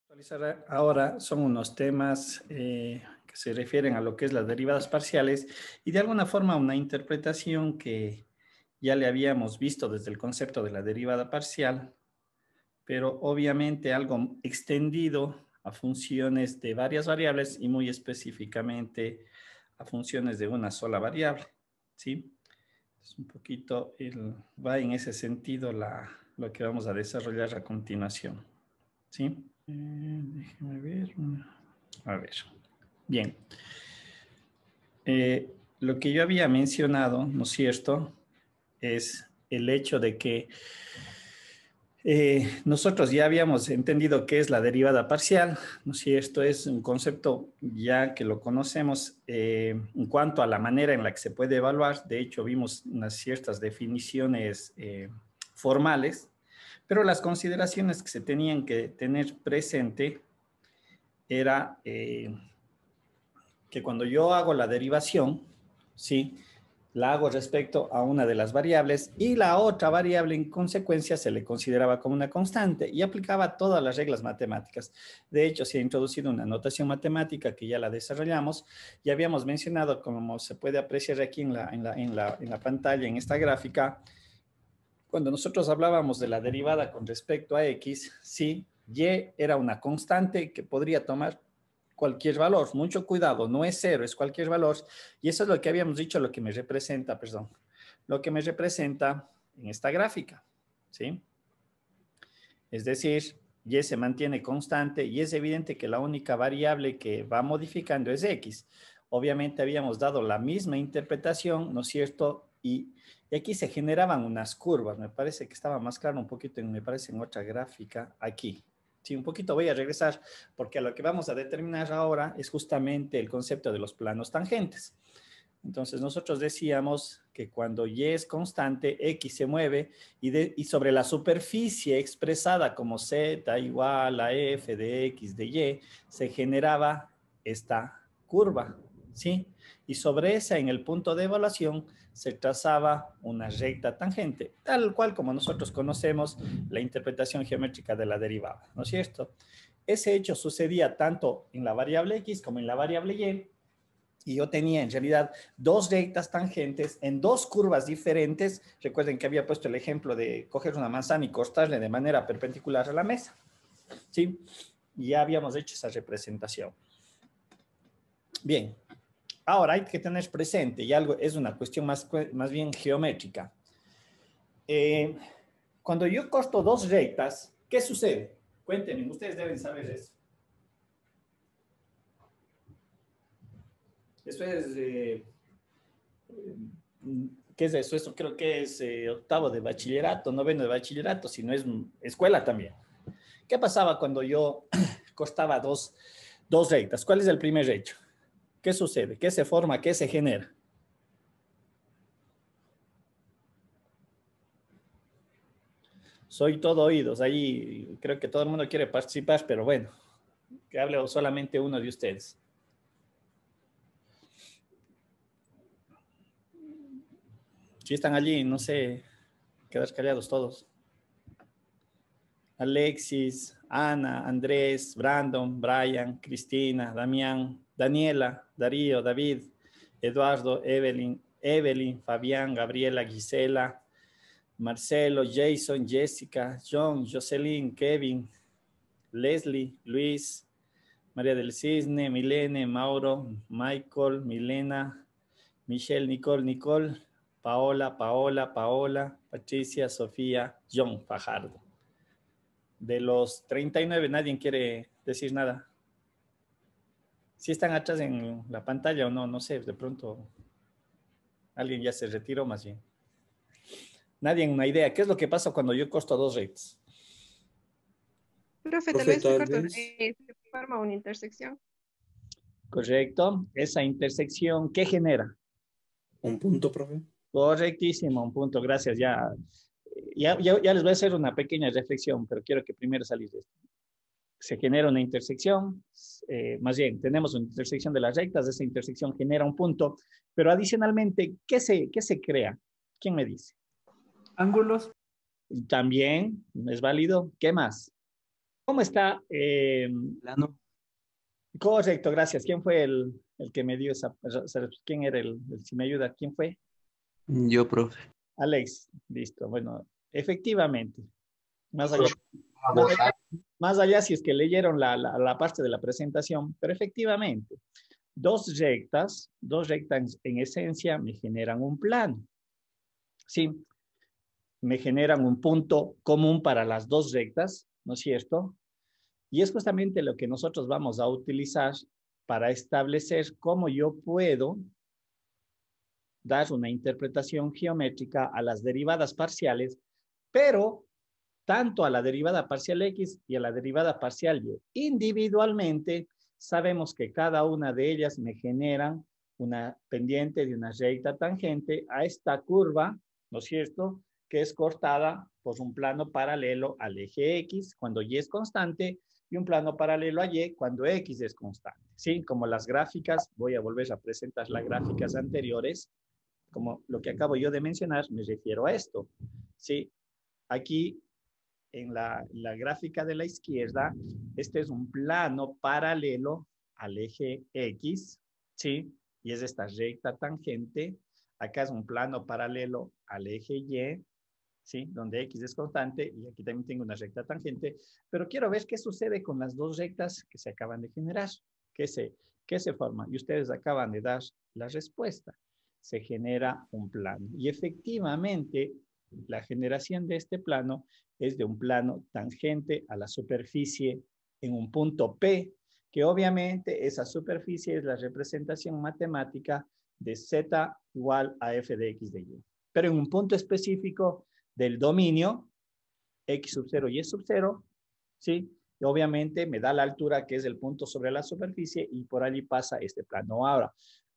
Actualizar ahora son unos temas que se refieren a lo que es las derivadas parciales y de alguna forma una interpretación que ya le habíamos visto desde el concepto de la derivada parcial, pero obviamente algo extendido a funciones de varias variables y muy específicamente a funciones de una sola variable, ¿sí? Es un poquito, va en ese sentido lo que vamos a desarrollar a continuación, ¿sí? Déjeme ver. A ver. Bien. Lo que yo había mencionado, ¿no es cierto? Es el hecho de que nosotros ya habíamos entendido qué es la derivada parcial, ¿no es cierto? Es un concepto ya que lo conocemos en cuanto a la manera en la que se puede evaluar. De hecho, vimos unas ciertas definiciones formales, pero las consideraciones que se tenían que tener presente era que cuando yo hago la derivación, ¿sí? La hago respecto a una de las variables y la otra variable en consecuencia se le consideraba como una constante y aplicaba todas las reglas matemáticas. De hecho, se ha introducido una notación matemática que ya la desarrollamos y habíamos mencionado, como se puede apreciar aquí en la pantalla, en esta gráfica, cuando nosotros hablábamos de la derivada con respecto a x, sí, y era una constante que podría tomar cualquier valor. Mucho cuidado, no es cero, es cualquier valor. Y eso es lo que habíamos dicho, lo que me representa, perdón, lo que me representa en esta gráfica, ¿sí? Es decir, y se mantiene constante y es evidente que la única variable que va modificando es x. Obviamente habíamos dado la misma interpretación, ¿no es cierto? Y aquí se generaban unas curvas, me parece que estaba más claro un poquito, me parece en otra gráfica, aquí. Sí, un poquito voy a regresar porque a lo que vamos a determinar ahora es justamente el concepto de los planos tangentes. Entonces nosotros decíamos que cuando y es constante, x se mueve y sobre la superficie expresada como z igual a f de x de y, se generaba esta curva, ¿sí? Y sobre esa, en el punto de evaluación, se trazaba una recta tangente, tal cual como nosotros conocemos la interpretación geométrica de la derivada, ¿no es cierto? Ese hecho sucedía tanto en la variable x como en la variable y yo tenía en realidad dos rectas tangentes en dos curvas diferentes. Recuerden que había puesto el ejemplo de coger una manzana y cortarle de manera perpendicular a la mesa, ¿sí? Y ya habíamos hecho esa representación. Bien, ahora hay que tener presente, y algo es una cuestión más bien geométrica. Cuando yo corto dos rectas, ¿qué sucede? Cuéntenme, ustedes deben saber eso. Eso es... ¿qué es eso? Eso creo que es octavo de bachillerato, noveno de bachillerato, si no es escuela también. ¿Qué pasaba cuando yo cortaba dos rectas? ¿Cuál es el primer hecho? ¿Qué sucede? ¿Qué se forma? ¿Qué se genera? Soy todo oídos. Ahí creo que todo el mundo quiere participar, pero bueno, que hable solamente uno de ustedes. Si están allí, no sé, quedar callados todos. Alexis, Ana, Andrés, Brandon, Brian, Cristina, Damián, Daniela, Darío, David, Eduardo, Evelyn, Fabián, Gabriela, Gisela, Marcelo, Jason, Jessica, John, Jocelyn, Kevin, Leslie, Luis, María del Cisne, Milene, Mauro, Michael, Milena, Michelle, Nicole, Paola, Patricia, Sofía, John Fajardo. De los 39, nadie quiere decir nada. Si están atrás en la pantalla o no, no sé, de pronto alguien ya se retiró más bien. Nadie en una idea. ¿Qué es lo que pasa cuando yo corto dos rectas? Profe, tal Profe, vez se tal corta, vez se forma una intersección. Correcto. Esa intersección, ¿qué genera? un punto, profe. Correctísimo, un punto. Gracias. Ya les voy a hacer una pequeña reflexión, pero quiero que primero salís de esto. Se genera una intersección, más bien, tenemos una intersección de las rectas, esa intersección genera un punto, pero adicionalmente, ¿qué se crea? ¿Quién me dice? Ángulos. También es válido. ¿Qué más? ¿Cómo está? Plano. Correcto, gracias. ¿Quién fue el que me dio esa? ¿Quién era si me ayuda? ¿Quién fue? Yo, profe. Alex, listo. Bueno, efectivamente, más allá, más allá, más allá si es que leyeron la parte de la presentación, pero efectivamente, dos rectas en esencia me generan un plano, ¿sí? Me generan un punto común para las dos rectas, ¿no es cierto? Y es justamente lo que nosotros vamos a utilizar para establecer cómo yo puedo dar una interpretación geométrica a las derivadas parciales, pero tanto a la derivada parcial X y a la derivada parcial Y. Individualmente, sabemos que cada una de ellas me generan una pendiente de una recta tangente a esta curva, ¿no es cierto?, que es cortada por un plano paralelo al eje X cuando Y es constante y un plano paralelo a Y cuando X es constante. ¿Sí? Como las gráficas, voy a volver a presentar las gráficas anteriores, como lo que acabo yo de mencionar, me refiero a esto. ¿Sí? Aquí en la gráfica de la izquierda, este es un plano paralelo al eje X, ¿sí? Y es esta recta tangente. Acá es un plano paralelo al eje Y, ¿sí? Donde X es constante y aquí también tengo una recta tangente. Pero quiero ver qué sucede con las dos rectas que se acaban de generar. ¿Qué se forma? Y ustedes acaban de dar la respuesta. Se genera un plano. Y efectivamente, la generación de este plano es de un plano tangente a la superficie en un punto P, que obviamente esa superficie es la representación matemática de Z igual a f de x de y. Pero en un punto específico del dominio, x sub 0 y sub 0, ¿sí? Y obviamente me da la altura que es el punto sobre la superficie y por allí pasa este plano. Ahora,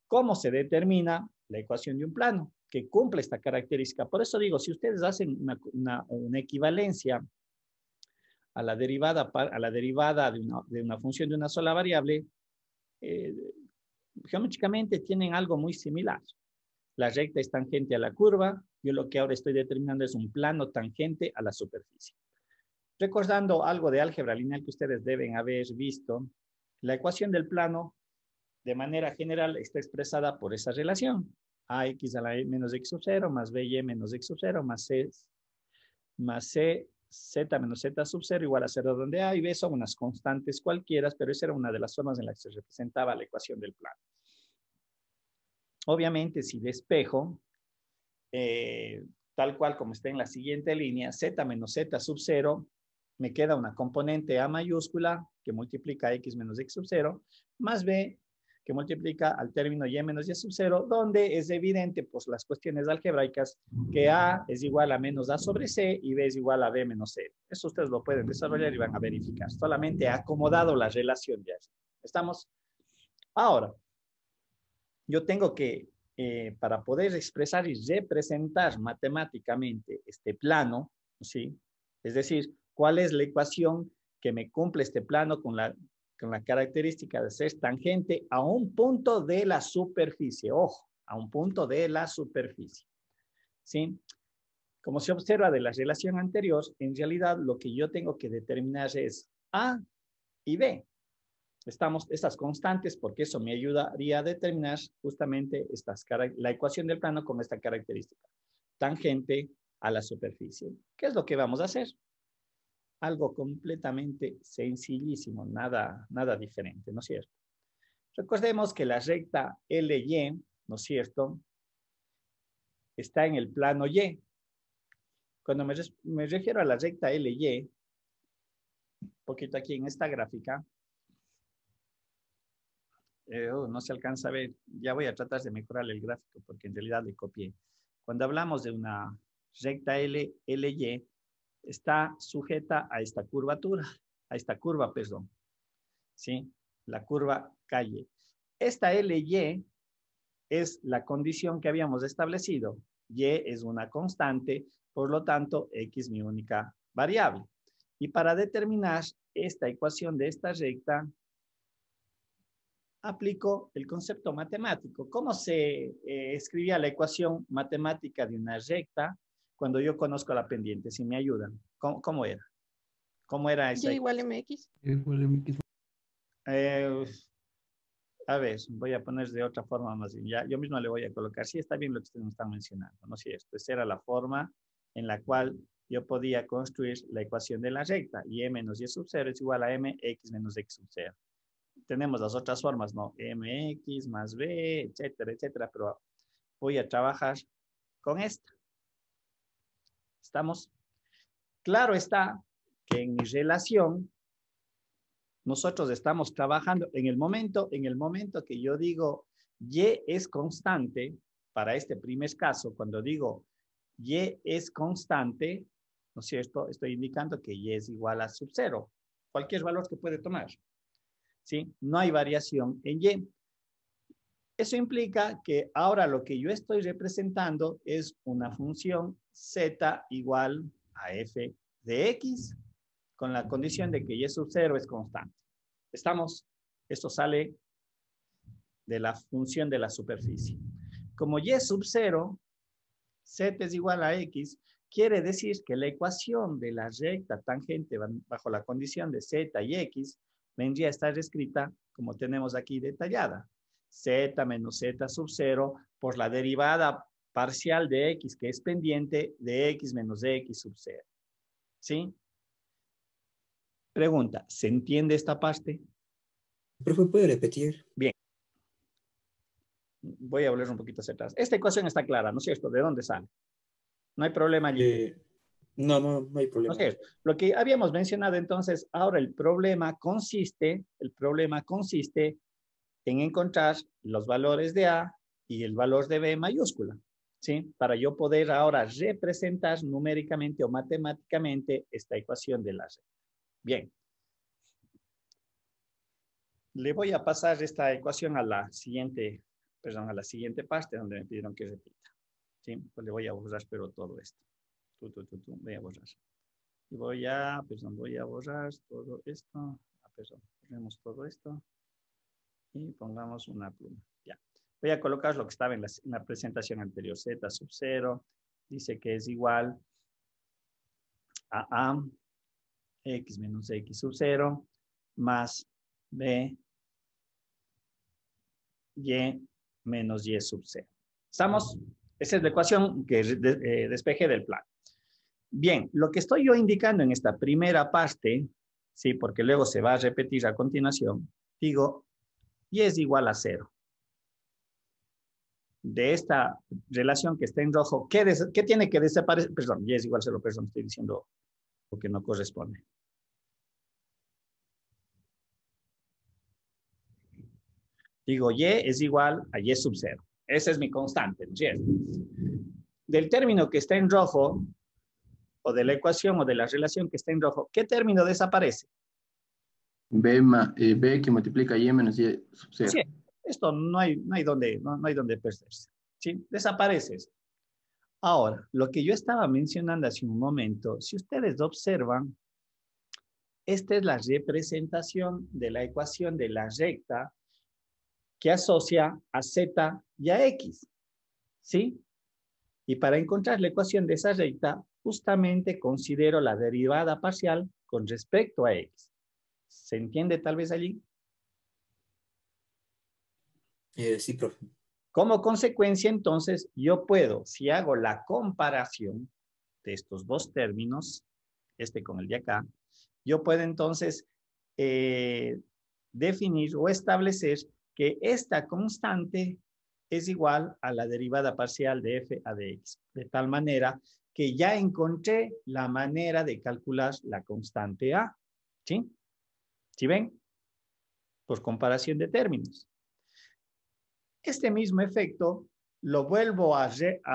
¿cómo se determina la ecuación de un plano que cumple esta característica? Por eso digo, si ustedes hacen una equivalencia a la derivada de una función de una sola variable, geométricamente tienen algo muy similar. La recta es tangente a la curva. Yo lo que ahora estoy determinando es un plano tangente a la superficie. Recordando algo de álgebra lineal que ustedes deben haber visto, la ecuación del plano, de manera general, está expresada por esa relación. AX a la menos X sub 0 más BY menos X sub 0 más C Z menos Z sub 0 igual a 0, donde A y B son unas constantes cualquiera, pero esa era una de las formas en las que se representaba la ecuación del plano. Obviamente, si despejo, tal cual como está en la siguiente línea, Z menos Z sub 0, me queda una componente A mayúscula que multiplica X menos X sub 0, más B que multiplica al término Y menos Y sub 0, donde es evidente, pues las cuestiones algebraicas, que A es igual a menos A sobre C y B es igual a B menos C. Eso ustedes lo pueden desarrollar y van a verificar. Solamente he acomodado la relación de eso. ¿Estamos? Ahora, yo tengo que, para poder expresar y representar matemáticamente este plano, ¿sí? Es decir, ¿cuál es la ecuación que me cumple este plano con la característica de ser tangente a un punto de la superficie? Ojo, a un punto de la superficie, ¿sí? Como se observa de la relación anterior, en realidad lo que yo tengo que determinar es A y B. Estas constantes porque eso me ayudaría a determinar justamente la ecuación del plano con esta característica. Tangente a la superficie. ¿Qué es lo que vamos a hacer? Algo completamente sencillísimo, nada diferente, ¿no es cierto? Recordemos que la recta LY, ¿no es cierto?, está en el plano Y. Cuando me refiero a la recta LY, un poquito aquí en esta gráfica, no se alcanza a ver, ya voy a tratar de mejorar el gráfico porque en realidad le copié. Cuando hablamos de una recta LY, está sujeta a esta curvatura, a esta curva, perdón, ¿sí? La curva calle. Esta LY es la condición que habíamos establecido. Y es una constante, por lo tanto, X mi única variable. Y para determinar esta ecuación de esta recta, aplico el concepto matemático. ¿Cómo se escribía la ecuación matemática de una recta cuando yo conozco la pendiente? Si me ayudan, ¿cómo era? ¿Cómo era esa? Y igual mx. Igual a mx. Eh, a ver, voy a poner de otra forma más bien. Ya, yo mismo le voy a colocar. Sí, está bien lo que ustedes me están mencionando, ¿no es cierto? Esa era la forma en la cual yo podía construir la ecuación de la recta. Y menos y sub 0 es igual a mx menos x sub 0. Tenemos las otras formas, ¿no? Mx más b, etcétera, etcétera. Pero voy a trabajar con esta. ¿Estamos? Claro está que en mi relación nosotros estamos trabajando en el momento que yo digo y es constante, para este primer caso, cuando digo y es constante, ¿no es cierto? Estoy indicando que y es igual a sub 0, cualquier valor que puede tomar, ¿sí? No hay variación en y. Eso implica que ahora lo que yo estoy representando es una función z igual a f de x, con la condición de que y sub 0 es constante. ¿Estamos? Esto sale de la función de la superficie. Como y sub 0, z es igual a x, quiere decir que la ecuación de la recta tangente bajo la condición de z y x vendría a estar escrita como tenemos aquí detallada. Z menos z sub 0 por la derivada parcial de x que es pendiente de x menos x sub 0. ¿Sí? Pregunta, ¿se entiende esta parte? Profe, ¿puede repetir? Bien. Voy a volver un poquito hacia atrás. Esta ecuación está clara, ¿no es cierto? ¿De dónde sale? No hay problema allí. No hay ¿No problema. es cierto? Lo que habíamos mencionado entonces, ahora el problema consiste en encontrar los valores de A y el valor de B mayúscula, ¿sí? Para yo poder ahora representar numéricamente o matemáticamente esta ecuación de la recta. Bien. Le voy a pasar esta ecuación a la siguiente parte donde me pidieron que repita. ¿Sí? Pues le voy a borrar, pero todo esto. Voy a borrar. Y voy a borrar todo esto. Ponemos todo esto. Y pongamos una pluma. Ya. Voy a colocar lo que estaba en la presentación anterior. Z sub 0 dice que es igual a x menos x sub 0 más b y menos y sub 0. ¿Estamos? Esa es la ecuación que despejé del plan. Bien, lo que estoy yo indicando en esta primera parte, sí, porque luego se va a repetir a continuación, digo, y es igual a 0. De esta relación que está en rojo, ¿qué tiene que desaparecer? Perdón, y es igual a 0, perdón, estoy diciendo lo que no corresponde. Digo, y es igual a y sub 0. Esa es mi constante, ¿no es cierto? Del término que está en rojo, o de la ecuación o de la relación que está en rojo, ¿qué término desaparece? B que multiplica y menos y sub 0. Sí, esto no hay donde perderse. ¿Sí? Desaparece esto. Ahora, lo que yo estaba mencionando hace un momento, si ustedes observan, esta es la representación de la ecuación de la recta que asocia a z y a x. ¿Sí? Y para encontrar la ecuación de esa recta, justamente considero la derivada parcial con respecto a x. ¿Se entiende tal vez allí? Sí, profe. Como consecuencia, entonces, yo puedo, si hago la comparación de estos dos términos, este con el de acá, yo puedo entonces definir o establecer que esta constante es igual a la derivada parcial de f a de x, de tal manera que ya encontré la manera de calcular la constante a. ¿Sí? ¿Sí ven? Por comparación de términos. Este mismo efecto lo vuelvo a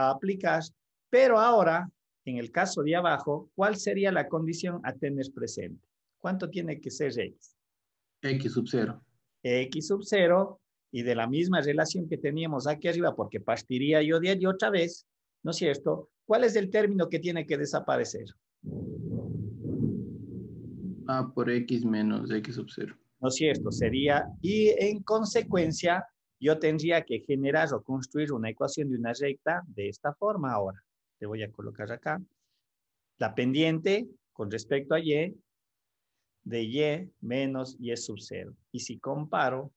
aplicar, pero ahora, en el caso de abajo, ¿cuál sería la condición a tener presente? ¿Cuánto tiene que ser x? X sub 0. X sub 0, y de la misma relación que teníamos aquí arriba, porque partiría yo de allí otra vez, ¿no es cierto? ¿Cuál es el término que tiene que desaparecer? A por X menos X sub 0. ¿No es cierto? Sería, y en consecuencia, yo tendría que generar o construir una ecuación de una recta de esta forma ahora. Le voy a colocar acá. La pendiente con respecto a y de y menos y sub 0. Y si comparo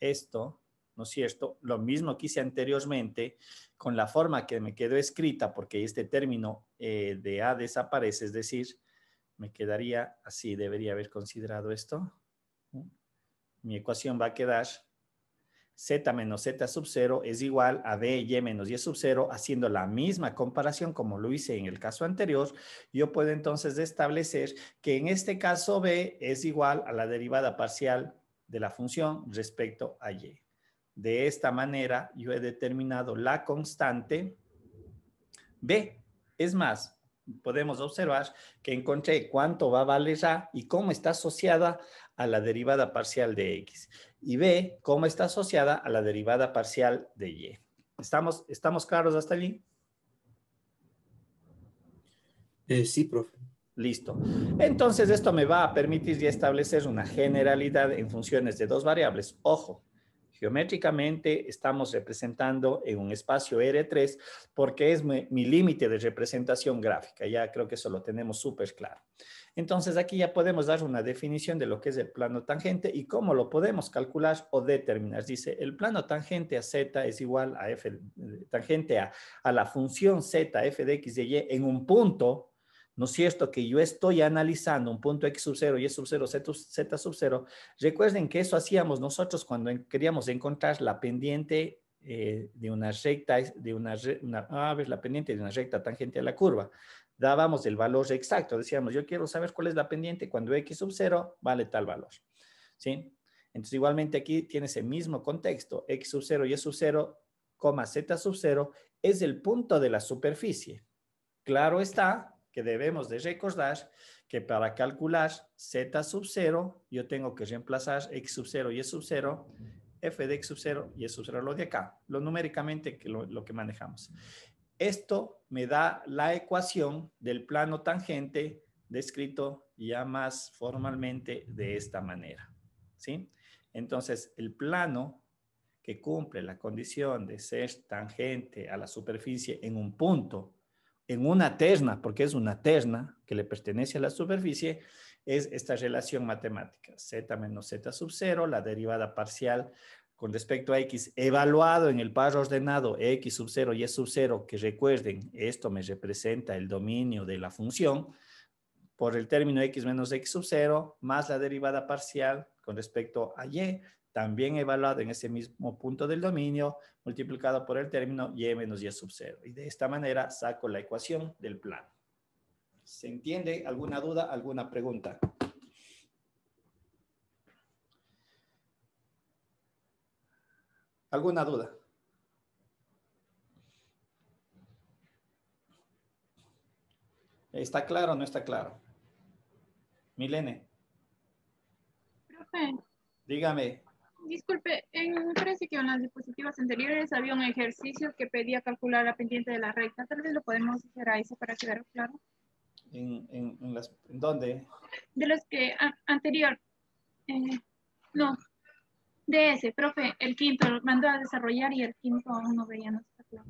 esto, ¿no es cierto? Lo mismo que hice anteriormente con la forma que me quedó escrita, porque este término de a desaparece, es decir, me quedaría así, debería haber considerado esto. Mi ecuación va a quedar z menos z sub 0 es igual a d y menos y sub 0, haciendo la misma comparación como lo hice en el caso anterior. Yo puedo entonces establecer que en este caso b es igual a la derivada parcial de la función respecto a y. De esta manera yo he determinado la constante b. Es más, podemos observar que encontré cuánto va a valer a y cómo está asociada a la derivada parcial de x. Y b, cómo está asociada a la derivada parcial de y. ¿Estamos claros hasta allí? Sí, profe. Listo. Entonces, esto me va a permitir ya establecer una generalidad en funciones de dos variables. Ojo, geométricamente estamos representando en un espacio R3 porque es mi límite de representación gráfica. Ya creo que eso lo tenemos súper claro. Entonces, aquí ya podemos dar una definición de lo que es el plano tangente y cómo lo podemos calcular o determinar. Dice, el plano tangente a z es igual a f, tangente a la función z, f de x de y en un punto. ¿No es cierto? Que yo estoy analizando un punto x sub 0, y sub 0, z sub 0. Recuerden que eso hacíamos nosotros cuando queríamos encontrar la pendiente de una recta, la pendiente de una recta tangente a la curva. Dábamos el valor exacto. Decíamos, yo quiero saber cuál es la pendiente cuando x sub 0 vale tal valor. ¿Sí? Entonces, igualmente aquí tiene ese mismo contexto. X sub 0, y sub 0, z sub 0 es el punto de la superficie. Claro está que debemos de recordar que para calcular z sub 0, yo tengo que reemplazar x sub 0 y sub 0, f de x sub 0 y sub 0, lo de acá, lo numéricamente lo que manejamos. Esto me da la ecuación del plano tangente descrito ya más formalmente de esta manera, ¿sí? Entonces, el plano que cumple la condición de ser tangente a la superficie en un punto, en una terna, porque es una terna que le pertenece a la superficie, es esta relación matemática, z menos z sub 0, la derivada parcial con respecto a x, evaluado en el par ordenado x sub 0 y sub 0, que recuerden, esto me representa el dominio de la función, por el término x menos x sub 0, más la derivada parcial con respecto a y, también evaluado en ese mismo punto del dominio, multiplicado por el término y menos y sub 0. Y de esta manera saco la ecuación del plano. ¿Se entiende? ¿Alguna duda? ¿Alguna pregunta? ¿Alguna duda? ¿Está claro o no está claro? Milene, Profe, dígame. disculpe, me parece que en las diapositivas anteriores había un ejercicio que pedía calcular la pendiente de la recta. Tal vez lo podemos hacer a eso para quedar claro. ¿En dónde? De los que anterior, no, de ese, profe, el quinto mandó a desarrollar y el quinto aún no veía, no está claro,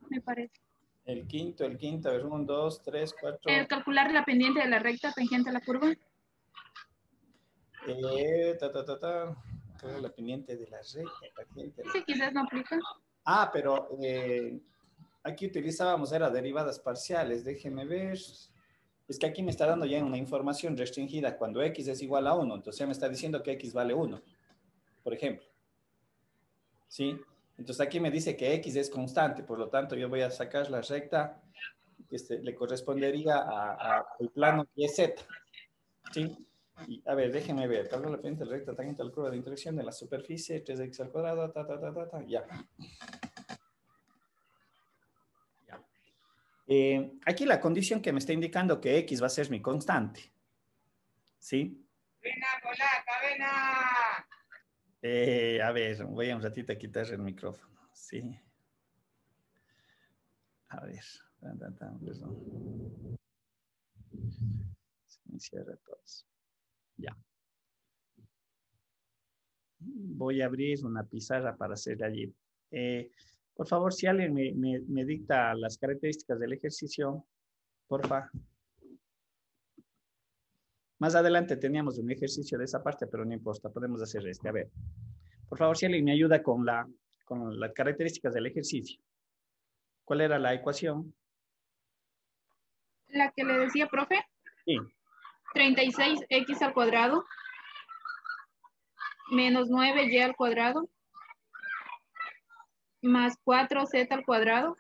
me parece. El quinto, a ver, 1, 2, 3, 4. Calcular la pendiente de la recta tangente a la curva. La pendiente de la recta. Ese quizás no aplica. Ah, pero aquí utilizábamos, era derivadas parciales. Déjeme ver. Es que aquí me está dando ya una información restringida cuando x es igual a 1. Entonces ya me está diciendo que x vale 1, por ejemplo. ¿Sí? Entonces aquí me dice que x es constante. Por lo tanto, yo voy a sacar la recta que le correspondería al plano que es z. ¿Sí? Y, a ver, déjenme ver. Calculo la pendiente recta tangente a la curva de intersección de la superficie, 3x al cuadrado, ya. Aquí la condición que me está indicando que x va a ser mi constante. ¿Sí? ¡Vena, polaca, vena! A ver, voy a un ratito a quitar el micrófono. Sí. A ver. Perdón. Se me cierra todos. Ya. Voy a abrir una pizarra para hacer allí. Por favor, si alguien me dicta las características del ejercicio, porfa. Más adelante teníamos un ejercicio de esa parte, pero no importa, podemos hacer este. A ver, por favor, si alguien me ayuda con las características del ejercicio. ¿Cuál era la ecuación? La que le decía, profe, Sí, 36x al cuadrado menos 9y al cuadrado más 4z al cuadrado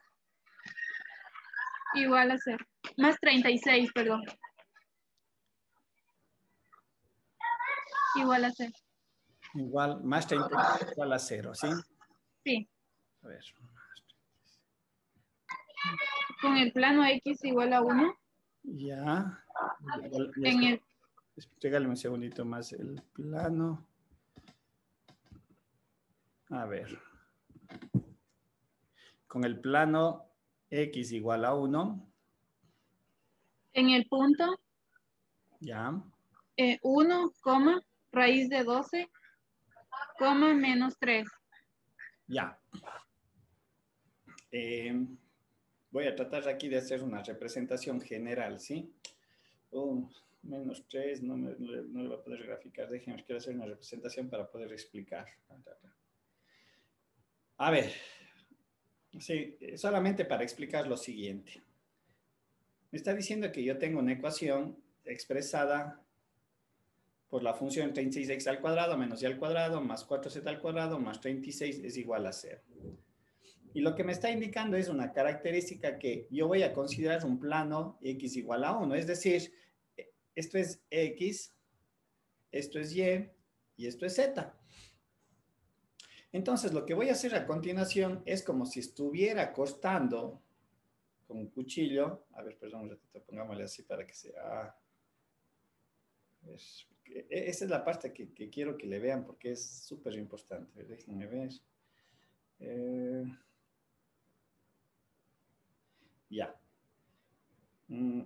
igual a 0. Más 36, perdón. Igual a 0. igual, más 30 igual a 0, ¿sí? Sí. A ver. Con el plano x igual a 1. Ya. En el, Regálame un segundito más el plano. A ver. Con el plano x igual a 1. en el punto Ya. 1, raíz de 12, menos 3. Ya. Voy a tratar aquí de hacer una representación general, ¿sí? Menos 3, no le voy a poder graficar. Déjenme, quiero hacer una representación para poder explicar. A ver, sí, solamente para explicar lo siguiente. Me está diciendo que yo tengo una ecuación expresada por la función 36x al cuadrado menos y al cuadrado más 4z al cuadrado más 36 es igual a 0. Y lo que me está indicando es una característica que yo voy a considerar un plano x igual a 1. Es decir, esto es x, esto es y esto es z. Entonces, lo que voy a hacer a continuación es como si estuviera cortando con un cuchillo. A ver, perdón, un ratito, pongámosle así para que sea... Esa es la parte que quiero que le vean porque es súper importante. Déjenme ver. Ya.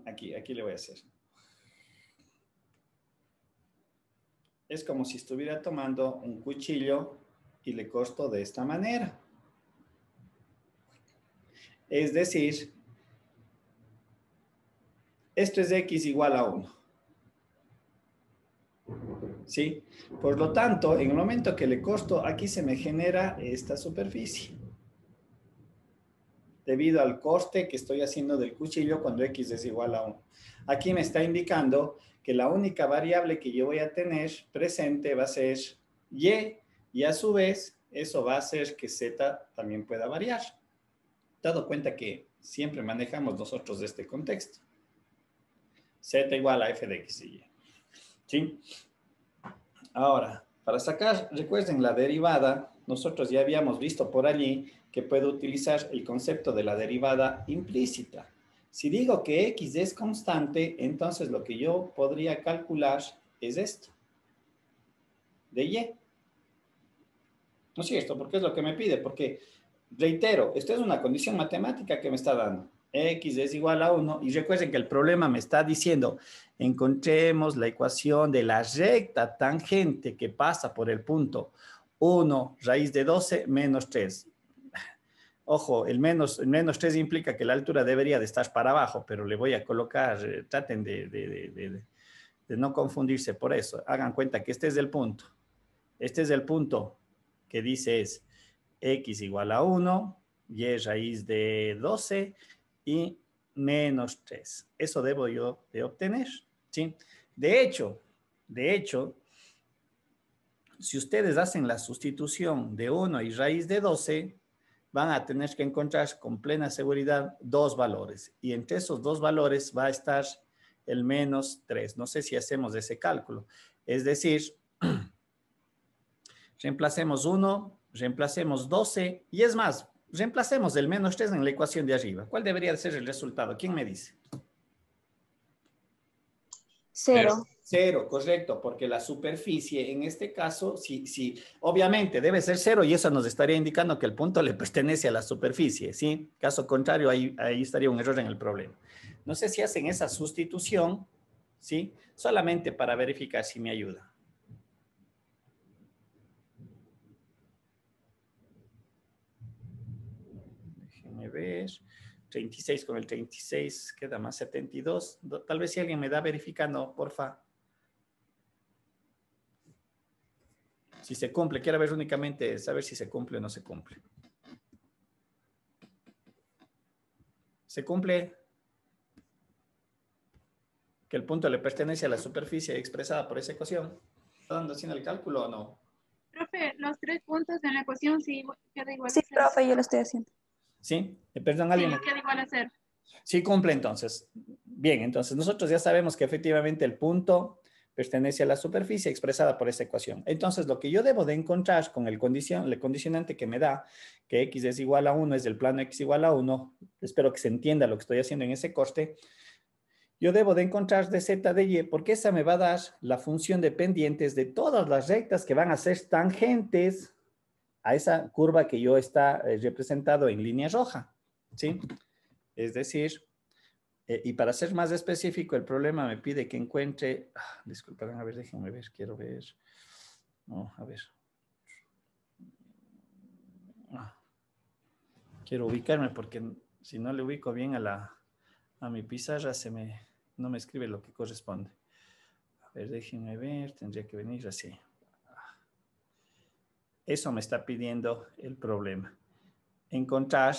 Aquí le voy a hacer. Es como si estuviera tomando un cuchillo y le corto de esta manera. Es decir, esto es x igual a 1. ¿Sí? Por lo tanto, en el momento que le corto, aquí se me genera esta superficie. Debido al corte que estoy haciendo del cuchillo cuando x es igual a 1. Aquí me está indicando que la única variable que yo voy a tener presente va a ser y a su vez eso va a hacer que z también pueda variar. Dado cuenta que siempre manejamos nosotros de este contexto. Z igual a f de x y y. ¿Sí? Ahora, para sacar, recuerden la derivada, nosotros ya habíamos visto por allí que puedo utilizar el concepto de la derivada implícita. Si digo que x es constante, entonces lo que yo podría calcular es esto, de y. ¿No es cierto? Porque es lo que me pide, porque, reitero, esto es una condición matemática que me está dando. X es igual a 1, y recuerden que el problema me está diciendo, encontremos la ecuación de la recta tangente que pasa por el punto 1 raíz de 12 menos 3. Ojo, el menos 3 implica que la altura debería de estar para abajo, pero le voy a colocar, traten de no confundirse por eso. Hagan cuenta que este es el punto. Este es el punto que dice es x igual a 1, y raíz de 12 y menos 3. Eso debo yo de obtener, ¿sí? De hecho, si ustedes hacen la sustitución de 1 y raíz de 12, van a tener que encontrar con plena seguridad dos valores. Y entre esos dos valores va a estar el menos 3. No sé si hacemos ese cálculo. Es decir, reemplacemos 1, reemplacemos 12 y es más, reemplacemos el menos 3 en la ecuación de arriba. ¿Cuál debería ser el resultado? ¿Quién me dice? 0. 0, correcto, porque la superficie en este caso, sí, obviamente debe ser 0 y eso nos estaría indicando que el punto le pertenece a la superficie, ¿sí? Caso contrario, ahí estaría un error en el problema. No sé si hacen esa sustitución, ¿sí? Solamente para verificar si me ayuda. Déjenme ver. 36 con el 36 queda más 72. Tal vez si alguien me da verificando, porfa. Si se cumple, quiero ver únicamente, saber si se cumple o no se cumple. ¿Se cumple? Que el punto le pertenece a la superficie expresada por esa ecuación. ¿Está dando haciendo el cálculo o no? Profe, los 3 puntos en la ecuación sí queda igual a Sí, 0. profe, yo lo estoy haciendo. ¿Sí? Perdón, Sí, alguien me... queda igual a 0. Sí cumple entonces. Bien, entonces nosotros ya sabemos que efectivamente el punto pertenece a la superficie expresada por esa ecuación. Entonces lo que yo debo de encontrar con el condicionante que me da, que x es igual a 1, es del plano x igual a 1, espero que se entienda lo que estoy haciendo en ese corte, yo debo de encontrar de z de y, porque esa me va a dar la función de pendientes de todas las rectas que van a ser tangentes a esa curva que yo está representado en línea roja, ¿sí? Es decir, y para ser más específico, el problema me pide que encuentre, disculpen, a ver, déjenme ver, quiero ver, no, a ver. Quiero ubicarme porque si no le ubico bien a mi pizarra, no me escribe lo que corresponde. A ver, déjenme ver, tendría que venir así. Eso me está pidiendo el problema. Encontrar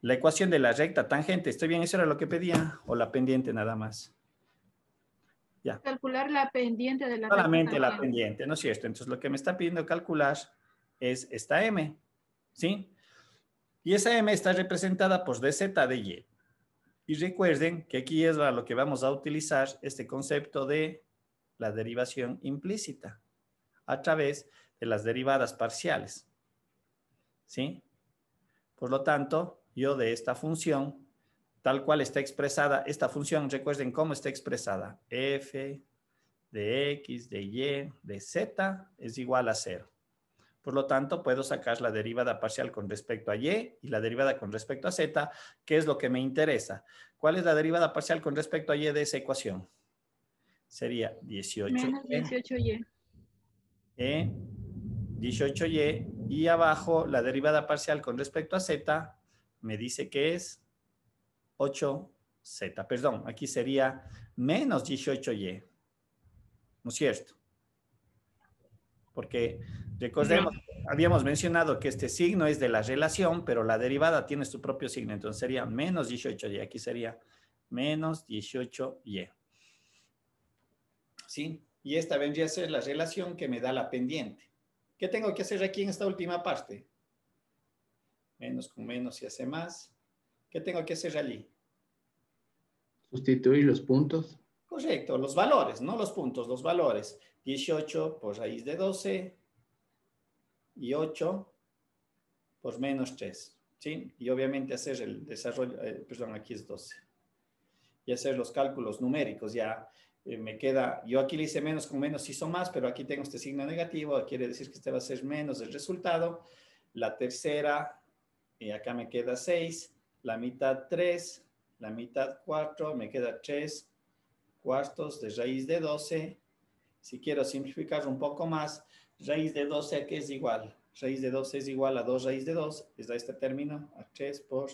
la ecuación de la recta tangente. ¿Estoy bien? ¿Eso era lo que pedía? ¿O la pendiente nada más? Ya. Calcular la pendiente de la recta Solamente la tangente. pendiente, ¿no es cierto? Entonces lo que me está pidiendo calcular es esta m, ¿sí? Y esa m está representada por dz de y. Y recuerden que aquí es a lo que vamos a utilizar este concepto de la derivación implícita a través de las derivadas parciales, ¿sí? Por lo tanto, yo de esta función, tal cual está expresada, esta función, recuerden cómo está expresada, f de x, de y, de z es igual a 0. Por lo tanto, puedo sacar la derivada parcial con respecto a y la derivada con respecto a z, que es lo que me interesa. ¿Cuál es la derivada parcial con respecto a y de esa ecuación? Sería 18y. Menos 18y. 18y y abajo la derivada parcial con respecto a z me dice que es 8z. Perdón, aquí sería menos 18y. ¿No es cierto? Porque recordemos, habíamos mencionado que este signo es de la relación, pero la derivada tiene su propio signo, entonces sería menos 18y, aquí sería menos 18y. ¿Sí? Y esta vendría a ser la relación que me da la pendiente. ¿Qué tengo que hacer aquí en esta última parte? Menos con menos se hace más. ¿Qué tengo que hacer allí? Sustituir los puntos. Correcto, los valores, no los puntos, los valores. 18 por raíz de 12 y 8 por menos 3, ¿sí? Y obviamente hacer el desarrollo, perdón, aquí es 12. Y hacer los cálculos numéricos, ya me queda, yo aquí le hice menos con menos hizo más, pero aquí tengo este signo negativo, quiere decir que este va a ser menos el resultado. La tercera, acá me queda 6, la mitad 3, la mitad 4, me queda 3 cuartos de raíz de 12. Si quiero simplificar un poco más, raíz de 12 ¿a qué es igual? Raíz de 12 es igual a 2 raíz de 2, es este término, a 3 por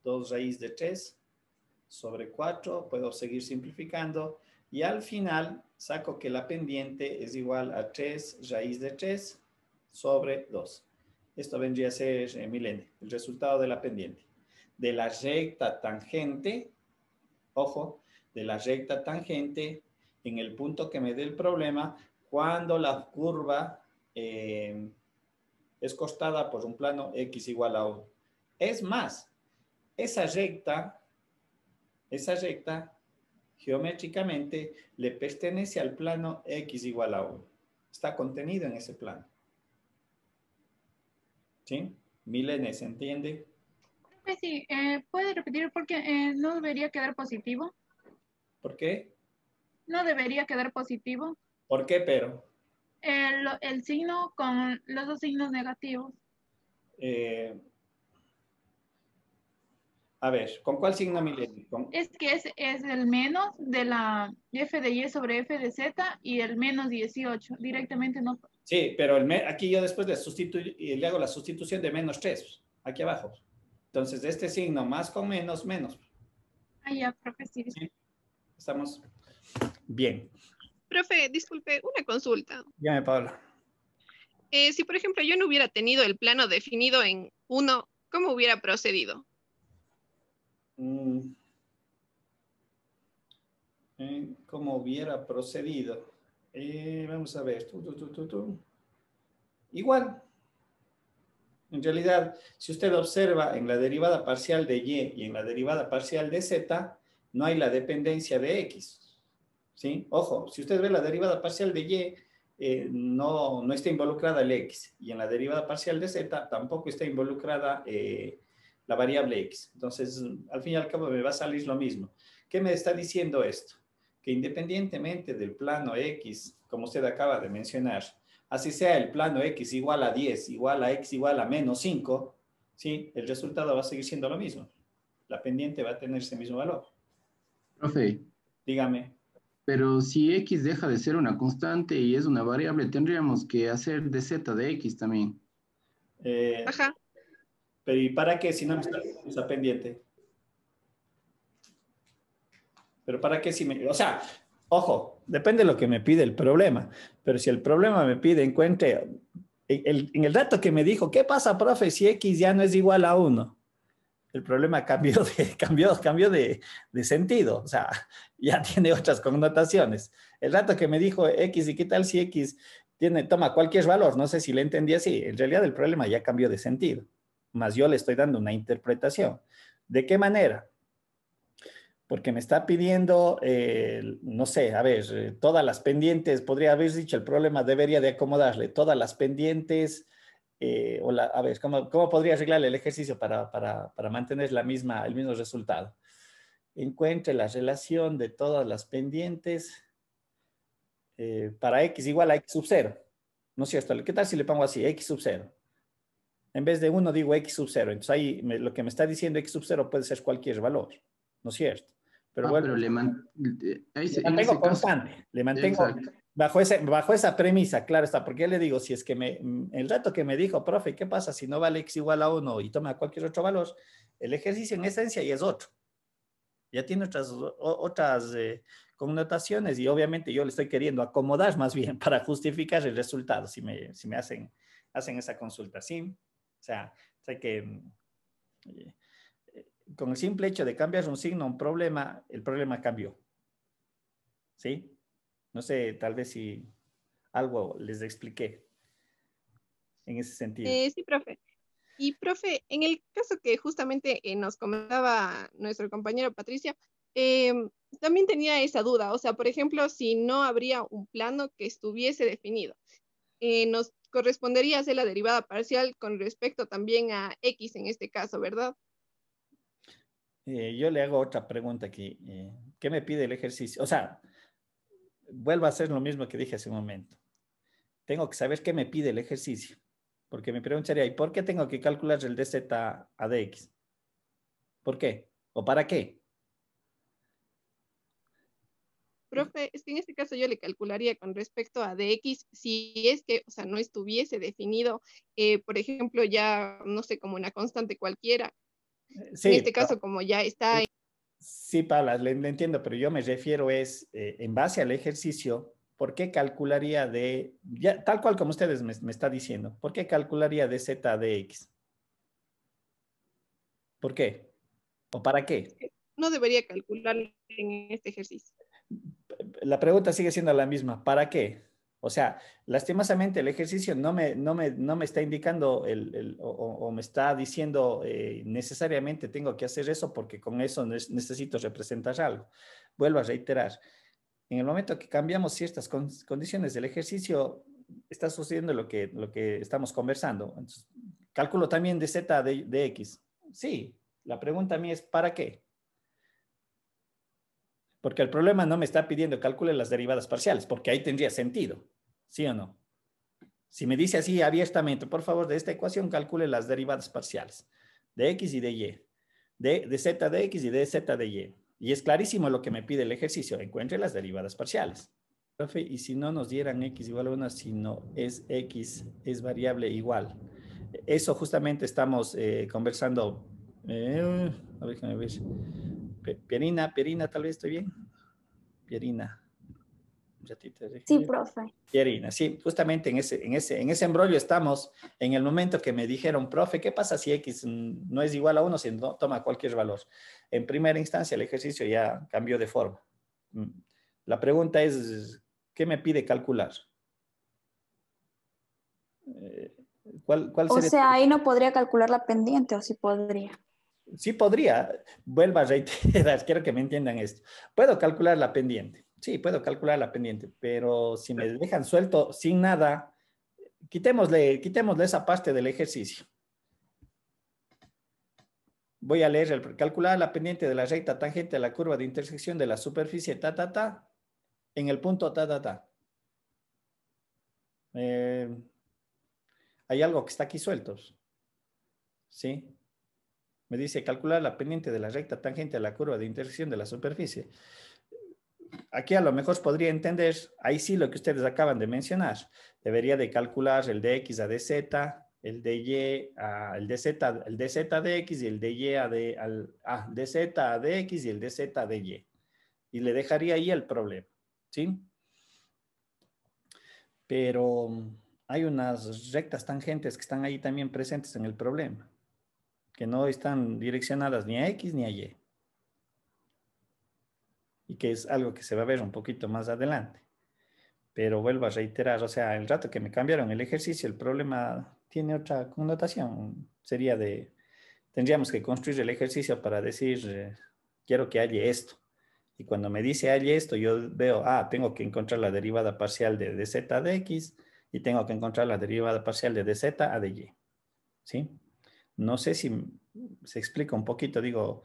2 raíz de 3 sobre 4, puedo seguir simplificando, y al final saco que la pendiente es igual a 3 raíz de 3 sobre 2. Esto vendría a ser, Milene, el resultado de la pendiente. De la recta tangente, ojo, de la recta tangente en el punto que me dé el problema, cuando la curva es cortada por un plano x igual a 1. Es más, esa recta geométricamente le pertenece al plano x igual a 1. Está contenido en ese plano. ¿Sí? Milene, ¿se entiende? Pues sí, ¿puede repetir porque no debería quedar positivo? ¿Por qué? No debería quedar positivo. ¿Por qué, pero? El signo con los dos signos negativos. A ver, ¿con cuál signo, Milene? Es que es el menos de la f de y sobre f de z y el menos 18. Directamente no. Sí, pero aquí yo después le hago la sustitución de menos 3, aquí abajo. Entonces, de este signo más con menos, menos. Ah, ya, profe, sí. ¿Sí? ¿Estamos? Bien. Profe, disculpe, una consulta. Dígame, Paula. Si, por ejemplo, yo no hubiera tenido el plano definido en 1, ¿cómo hubiera procedido? Mm, ¿Cómo hubiera procedido? Vamos a ver. Igual, en realidad, si usted observa en la derivada parcial de y y en la derivada parcial de z, no hay la dependencia de x. ¿Sí? Ojo, si usted ve la derivada parcial de y, no está involucrada el x. Y en la derivada parcial de z tampoco está involucrada la variable x. Entonces, al fin y al cabo me va a salir lo mismo. ¿Qué me está diciendo esto? Que independientemente del plano x, como usted acaba de mencionar, así sea el plano x igual a 10, igual a x igual a menos 5, ¿sí? El resultado va a seguir siendo lo mismo. La pendiente va a tener ese mismo valor. Profe, Dígame. pero si x deja de ser una constante y es una variable, tendríamos que hacer de z de x también. Ajá. Pero ¿y para qué si no me está esa pendiente? Pero ¿para qué si me... O sea, ojo, depende de lo que me pide el problema. Pero si el problema me pide encuentre... En el dato que me dijo, ¿qué pasa, profe, si x ya no es igual a 1? El problema cambió de sentido. O sea, ya tiene otras connotaciones. El dato que me dijo x, ¿y qué tal si x toma cualquier valor? No sé si le entendí así. En realidad el problema ya cambió de sentido. Más yo le estoy dando una interpretación. ¿De qué manera? Porque me está pidiendo, no sé, a ver, todas las pendientes, podría haber dicho, el problema debería de acomodarle todas las pendientes, a ver, ¿cómo podría arreglarle el ejercicio para mantener el mismo resultado? Encuentre la relación de todas las pendientes para x igual a x sub 0, ¿no es cierto? ¿Qué tal si le pongo así, x sub 0? En vez de 1 digo x sub 0, entonces ahí lo que me está diciendo x sub 0 puede ser cualquier valor, ¿no es cierto? Pero Ah, bueno, pero le en mantengo ese caso, constante, le mantengo exacto. bajo esa premisa, claro está, porque le digo, si es que el dato que me dijo, profe, ¿qué pasa si no vale x igual a 1 y toma cualquier otro valor? El ejercicio en esencia ya es otro, ya tiene otras connotaciones y obviamente yo le estoy queriendo acomodar más bien para justificar el resultado, si me hacen esa consulta, ¿sí? O sea que eh, con el simple hecho de cambiar un signo a un problema, el problema cambió, ¿sí? No sé, tal vez si algo les expliqué en ese sentido. Sí, profe. Y, profe, en el caso que justamente nos comentaba nuestro compañero Patricia, también tenía esa duda. O sea, por ejemplo, si no habría un plano que estuviese definido, nos correspondería hacer la derivada parcial con respecto también a x en este caso, ¿verdad? Yo le hago otra pregunta aquí. ¿Qué me pide el ejercicio? O sea, vuelvo a hacer lo mismo que dije hace un momento. Tengo que saber qué me pide el ejercicio. Porque mi pregunta sería, ¿y por qué tengo que calcular el dz a dx? ¿Por qué? ¿O para qué? Profe, es que en este caso yo le calcularía con respecto a dx, si es que, o sea, no estuviese definido, por ejemplo, ya, no sé, como una constante cualquiera. En Sí, este caso, como ya está. sí, Paula, le entiendo, pero yo me refiero en base al ejercicio, ¿por qué calcularía tal cual como ustedes me está diciendo, ¿por qué calcularía de z de x? ¿Por qué? ¿O para qué? No debería calcular en este ejercicio. La pregunta sigue siendo la misma, ¿para qué? O sea, lastimosamente el ejercicio no me está indicando o me está diciendo necesariamente tengo que hacer eso porque con eso necesito representar algo. Vuelvo a reiterar, en el momento que cambiamos ciertas condiciones del ejercicio, está sucediendo lo que estamos conversando. Entonces, cálculo también de z de x. Sí, la pregunta a mí es ¿para qué? Porque el problema no me está pidiendo calcule las derivadas parciales, porque ahí tendría sentido, ¿sí o no? Si me dice así abiertamente, por favor, de esta ecuación calcule las derivadas parciales de x y de y, de z de x y de z de y. Y es clarísimo lo que me pide el ejercicio, encuentre las derivadas parciales. Profe, y si no nos dieran x igual a 1, si no es x, es variable igual. Eso justamente estamos conversando. A ver, déjame ver. Pierina, tal vez estoy bien. Pierina. Un ratito, déjeme Sí, ver. profe. Yerina, sí, justamente en ese embrollo estamos en el momento que me dijeron, profe, ¿qué pasa si X no es igual a 1 si no toma cualquier valor? En primera instancia, el ejercicio ya cambió de forma. La pregunta es, ¿qué me pide calcular? ¿Cuál O sería? sea, ahí no podría calcular la pendiente, o sí podría. Sí podría, vuelvo a reiterar, quiero que me entiendan esto. Puedo calcular la pendiente, sí, puedo calcular la pendiente, pero si me dejan suelto sin nada, quitémosle esa parte del ejercicio. Voy a leer calcular la pendiente de la recta tangente a la curva de intersección de la superficie en el punto hay algo que está aquí suelto, ¿sí? Me dice calcular la pendiente de la recta tangente a la curva de intersección de la superficie. Aquí a lo mejor podría entender, ahí sí lo que ustedes acaban de mencionar. Debería de calcular el dx a dz, el dy a el dz a dx y el dy a dz a dx y el dz a dy. Y le dejaría ahí el problema, ¿sí? Pero hay unas rectas tangentes que están ahí también presentes en el problema, que no están direccionadas ni a x ni a y. Y que es algo que se va a ver un poquito más adelante. Pero vuelvo a reiterar, o sea, el rato que me cambiaron el ejercicio, el problema tiene otra connotación. Tendríamos que construir el ejercicio para decir, quiero que haya esto. Y cuando me dice haya esto, yo veo, tengo que encontrar la derivada parcial de dz a dx y tengo que encontrar la derivada parcial de dz a dy. ¿Sí? No sé si se explica un poquito, digo,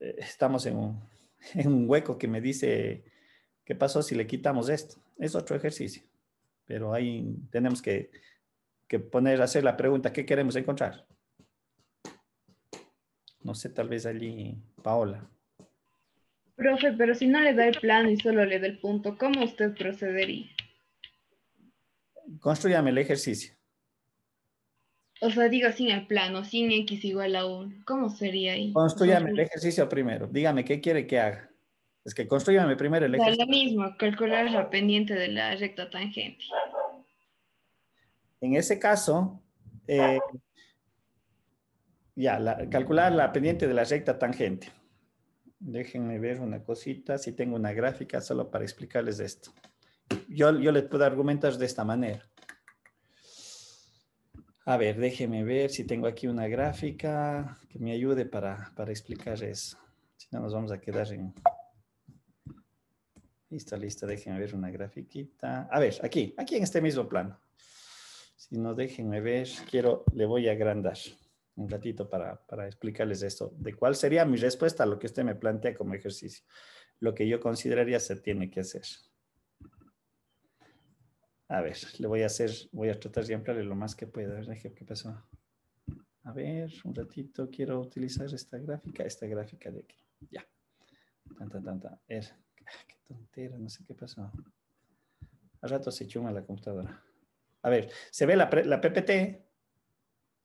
estamos en un hueco que me dice, ¿qué pasó si le quitamos esto? Es otro ejercicio, pero ahí tenemos que hacer la pregunta, ¿qué queremos encontrar? No sé, tal vez allí, Paola. Profe, pero si no le da el plano y solo le da el punto, ¿cómo usted procedería? Construyame el ejercicio. O sea, digo sin el plano, sin x igual a 1. ¿Cómo sería ahí? Construyame el ejercicio primero. Dígame, ¿qué quiere que haga? Es que construyame primero el O sea, ejercicio. lo mismo, calcular la pendiente de la recta tangente. En ese caso, calcular la pendiente de la recta tangente. Déjenme ver una cosita, si tengo una gráfica solo para explicarles esto. Yo les puedo argumentar de esta manera. A ver, déjenme ver si tengo aquí una gráfica que me ayude para explicar eso. Si no, nos vamos a quedar en... Listo, déjenme ver una grafiquita. A ver, aquí en este mismo plano. Si no, déjenme ver, le voy a agrandar un ratito para explicarles esto, de cuál sería mi respuesta a lo que usted me plantea como ejercicio. Lo que yo consideraría se tiene que hacer. A ver, voy a tratar de ampliarle lo más que pueda. A ver, ¿qué pasó? A ver, un ratito, quiero utilizar esta gráfica de aquí. Ya. Qué tontera, no sé qué pasó. Al rato se chuma la computadora. A ver, ¿se ve la PPT?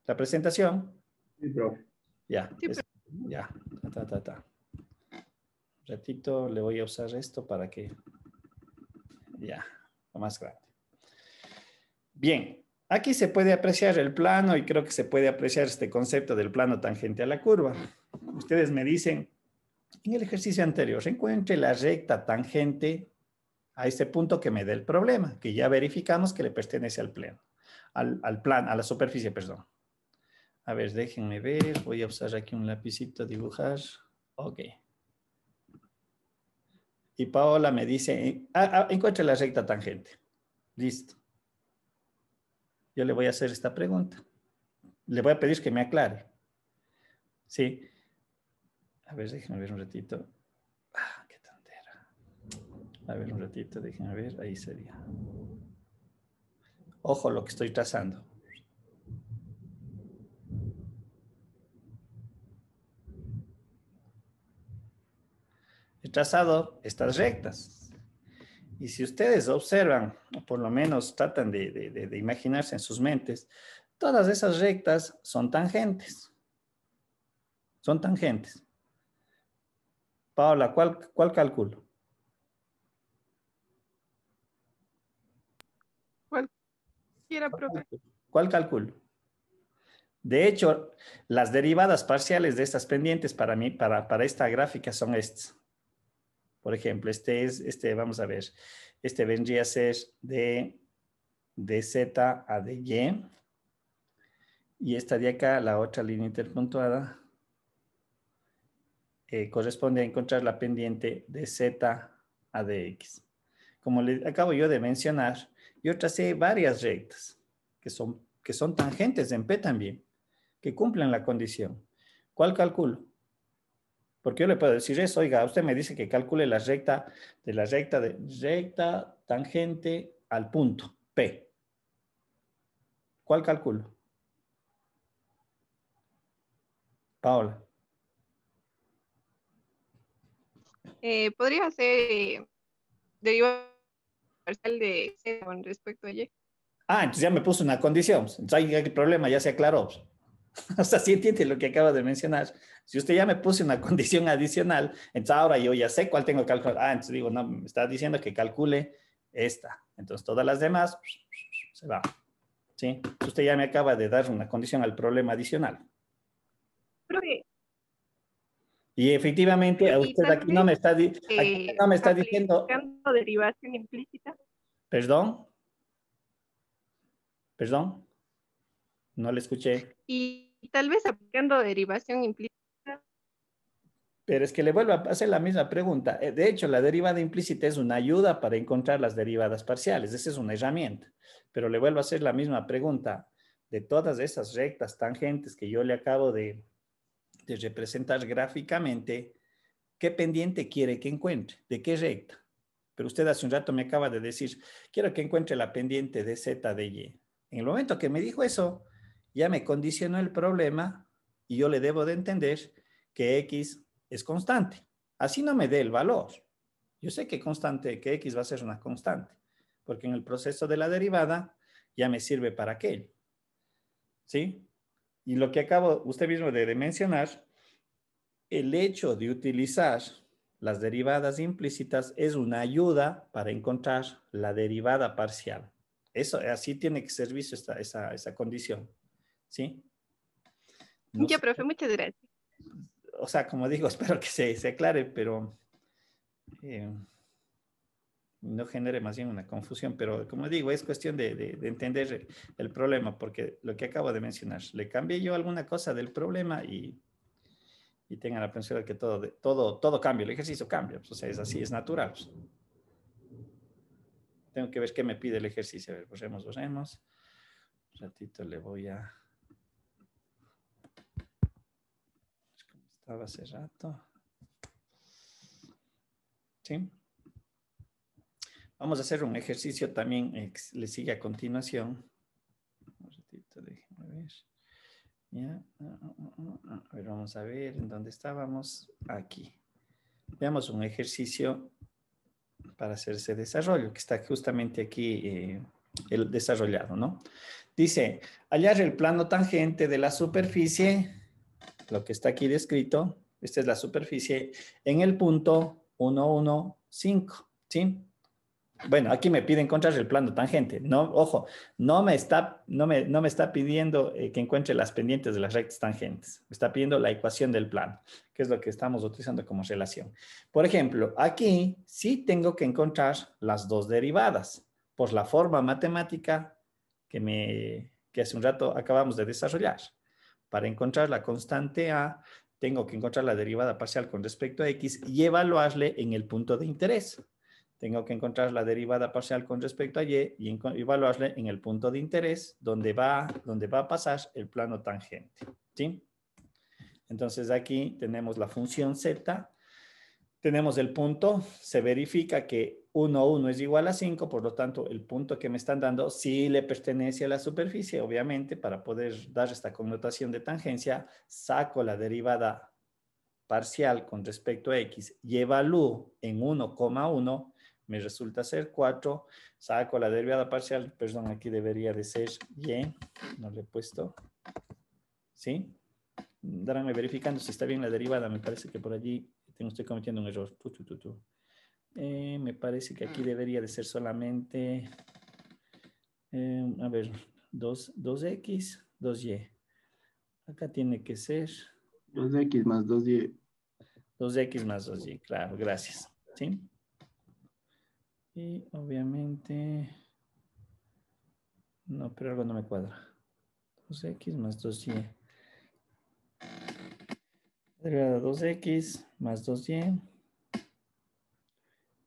¿La presentación? Sí, profe. Ya. Sí, Ya. Un ratito le voy a usar esto para que... Ya, lo más grande. Bien, aquí se puede apreciar el plano y creo que se puede apreciar este concepto del plano tangente a la curva. Ustedes me dicen, en el ejercicio anterior, encuentre la recta tangente a este punto que me dé el problema, que ya verificamos que le pertenece al plano, a la superficie, perdón. A ver, déjenme ver, voy a usar aquí un lapicito a dibujar. Ok. Y Paola me dice, encuentre la recta tangente. Listo. Yo le voy a hacer esta pregunta. Le voy a pedir que me aclare. Sí. A ver, déjenme ver un ratito. Qué tontera. A ver un ratito, déjenme ver. Ahí sería. Ojo lo que estoy trazando. He trazado estas rectas. Y si ustedes observan, o por lo menos tratan de imaginarse en sus mentes, todas esas rectas son tangentes. Son tangentes. Paola, ¿cuál calculo? Quiera, profe. ¿Cuál cálculo? De hecho, las derivadas parciales de estas pendientes para mí, para esta gráfica son estas. Por ejemplo, vamos a ver, este vendría a ser de z a de y. Y esta de acá, la otra línea interpuntuada, corresponde a encontrar la pendiente de z a de x. Como le acabo yo de mencionar, yo tracé varias rectas que son tangentes en P también, que cumplen la condición. ¿Cuál calculo? Porque yo le puedo decir eso, oiga, usted me dice que calcule la recta tangente al punto P. ¿Cuál calculo? Paola. Podría ser derivada parcial de Z con respecto a Y. Entonces ya me puso una condición. Entonces ahí el problema ya se aclaró. O sea, sí entiende lo que acabo de mencionar. Si usted ya me puso una condición adicional, entonces ahora yo ya sé cuál tengo que calcular. Entonces digo, no, me está diciendo que calcule esta. Entonces todas las demás se van. ¿Sí? Usted ya me acaba de dar una condición al problema adicional. Profe, Y efectivamente, a y usted tal aquí no vez me está, aquí no me está diciendo, aplicando derivación implícita. perdón, no le escuché. Y tal vez aplicando derivación implícita. Pero es que le vuelvo a hacer la misma pregunta. De hecho, la derivada implícita es una ayuda para encontrar las derivadas parciales. Esa es una herramienta. Pero le vuelvo a hacer la misma pregunta. De todas esas rectas tangentes que yo le acabo de representar gráficamente, ¿qué pendiente quiere que encuentre? ¿De qué recta? Pero usted hace un rato me acaba de decir, quiero que encuentre la pendiente de Z de Y. En el momento que me dijo eso, ya me condicionó el problema y yo le debo de entender que X es constante. Así no me dé el valor. Yo sé que X va a ser una constante, porque en el proceso de la derivada ya me sirve para aquello. ¿Sí? Y lo que acabo usted mismo de mencionar, el hecho de utilizar las derivadas implícitas es una ayuda para encontrar la derivada parcial. Eso, así tiene que ser visto esa condición. ¿Sí? No Ya, sé, profe, muchas gracias. o sea, como digo, espero que se aclare, pero no genere más bien una confusión. Pero como digo, es cuestión de entender el problema, porque lo que acabo de mencionar, le cambié yo alguna cosa del problema y tengan la pensada de que todo cambia, el ejercicio cambia, pues, o sea, es así, es natural. Pues. Tengo que ver qué me pide el ejercicio. A ver, borremos. Un ratito le voy a... ¿Cómo estaba hace rato? ¿Sí? Vamos a hacer un ejercicio también, le sigue a continuación. Un ratito, déjenme ver. Ya. A ver, vamos a ver en dónde estábamos. Aquí. Veamos un ejercicio para hacer ese desarrollo, que está justamente aquí el desarrollado, ¿no? Dice, hallar el plano tangente de la superficie, lo que está aquí descrito, esta es la superficie, en el punto 1, 1, 5, ¿sí? Bueno, aquí me pide encontrar el plano tangente. No, ojo, no me está pidiendo que encuentre las pendientes de las rectas tangentes. Me está pidiendo la ecuación del plano, que es lo que estamos utilizando como relación. Por ejemplo, aquí sí tengo que encontrar las dos derivadas por la forma matemática que hace un rato acabamos de desarrollar. Para encontrar la constante A, tengo que encontrar la derivada parcial con respecto a X y evaluarle en el punto de interés. Tengo que encontrar la derivada parcial con respecto a Y y evaluarle en el punto de interés donde va a pasar el plano tangente. ¿Sí? Entonces aquí tenemos la función Z, tenemos el punto, se verifica que 1, 1 es igual a 5, por lo tanto el punto que me están dando sí le pertenece a la superficie, obviamente, para poder dar esta connotación de tangencia, saco la derivada parcial con respecto a X y evalúo en 1,1, me resulta ser 4, saco la derivada parcial, perdón, aquí debería de ser Y, no le he puesto, ¿sí? Dáranme verificando si está bien la derivada, me parece que por allí estoy cometiendo un error. Me parece que aquí debería de ser solamente A ver, 2x, 2y. Acá tiene que ser 2x más 2y. 2x más 2y, claro, gracias. ¿Sí? Y obviamente... No, pero algo no me cuadra. 2x más 2y. Derivada de 2x más 2y.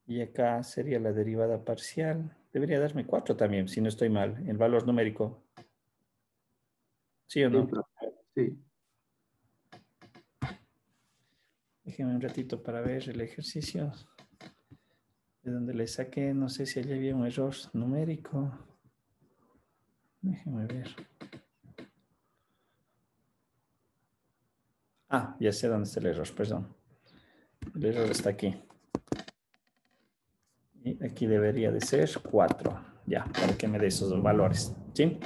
Y acá sería la derivada parcial. Debería darme 4 también, si no estoy mal, el valor numérico. ¿Sí o Sí, no? profe. Sí. Déjenme un ratito para ver el ejercicio. De donde le saqué, no sé si allí había un error numérico. Déjenme ver. Ah, ya sé dónde está el error, perdón. El error está aquí. Y aquí debería de ser 4. Ya, para que me dé esos valores. ¿Sí?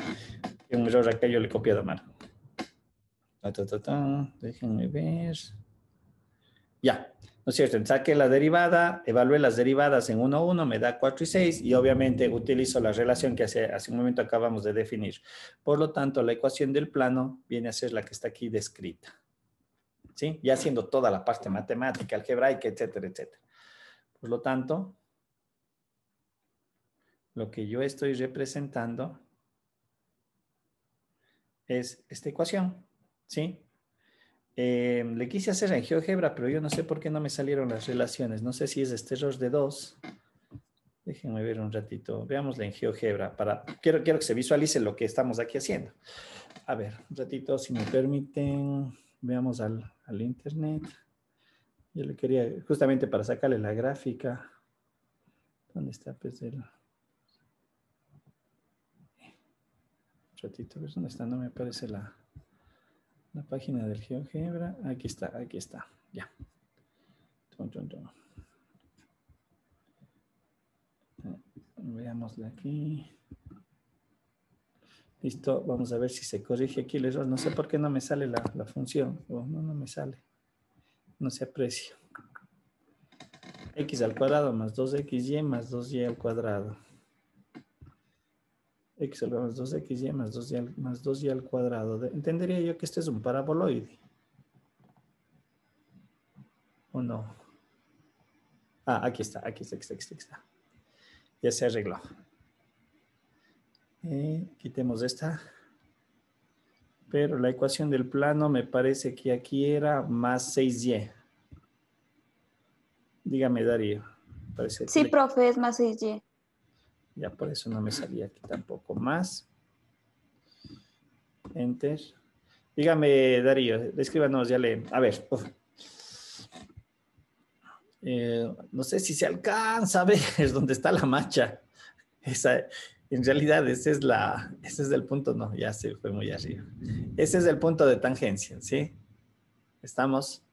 Y un error acá yo le he copiado mal. Déjenme ver. Ya, ¿no es cierto? Saqué la derivada, evalué las derivadas en 1, 1, me da 4 y 6 y obviamente utilizo la relación que hace un momento acabamos de definir. Por lo tanto, la ecuación del plano viene a ser la que está aquí descrita. ¿Sí? Ya haciendo toda la parte matemática, algebraica, etcétera, etcétera. Por lo tanto, lo que yo estoy representando es esta ecuación. ¿Sí? Le quise hacer en GeoGebra, pero yo no sé por qué no me salieron las relaciones. No sé si es este error de 2. Déjenme ver un ratito. Veámosla en GeoGebra. Quiero que se visualice lo que estamos aquí haciendo. A ver, un ratito, si me permiten, veamos al internet. Yo le quería, justamente para sacarle la gráfica. ¿Dónde está? Pues un ratito, ¿ves dónde está? No me aparece la página del GeoGebra. Aquí está, aquí está. Ya. Veámosla aquí. Listo, vamos a ver si se corrige aquí el error. No sé por qué no me sale la función. No me sale. No se aprecia. X al cuadrado más 2xy más 2y al cuadrado. X al cuadrado más 2xy más 2y al cuadrado. Entendería yo que este es un paraboloide. ¿O no? Ah, aquí está. Ya se arregló. Quitemos esta. Pero la ecuación del plano me parece que aquí era más 6y. Dígame, Darío. Parece Sí, que profe, es más 6y. ya por eso no me salía aquí tampoco. Más. Enter. Dígame, Darío, escríbanos, ya le... A ver. No sé si se alcanza a ver dónde está la mancha. En realidad, ese es el punto, no, ya se fue muy arriba. Ese es el punto de tangencia, ¿sí? Estamos,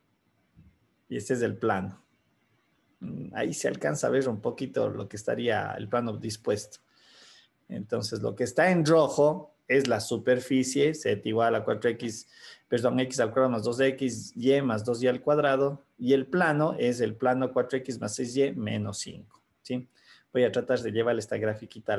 y ese es el plano. Ahí se alcanza a ver un poquito lo que estaría el plano dispuesto. Entonces, lo que está en rojo es la superficie, z igual a 4x, perdón, x al cuadrado más 2x, y más 2y al cuadrado, y el plano es el plano 4x más 6y menos 5, ¿sí? Voy a tratar de llevar esta grafiquita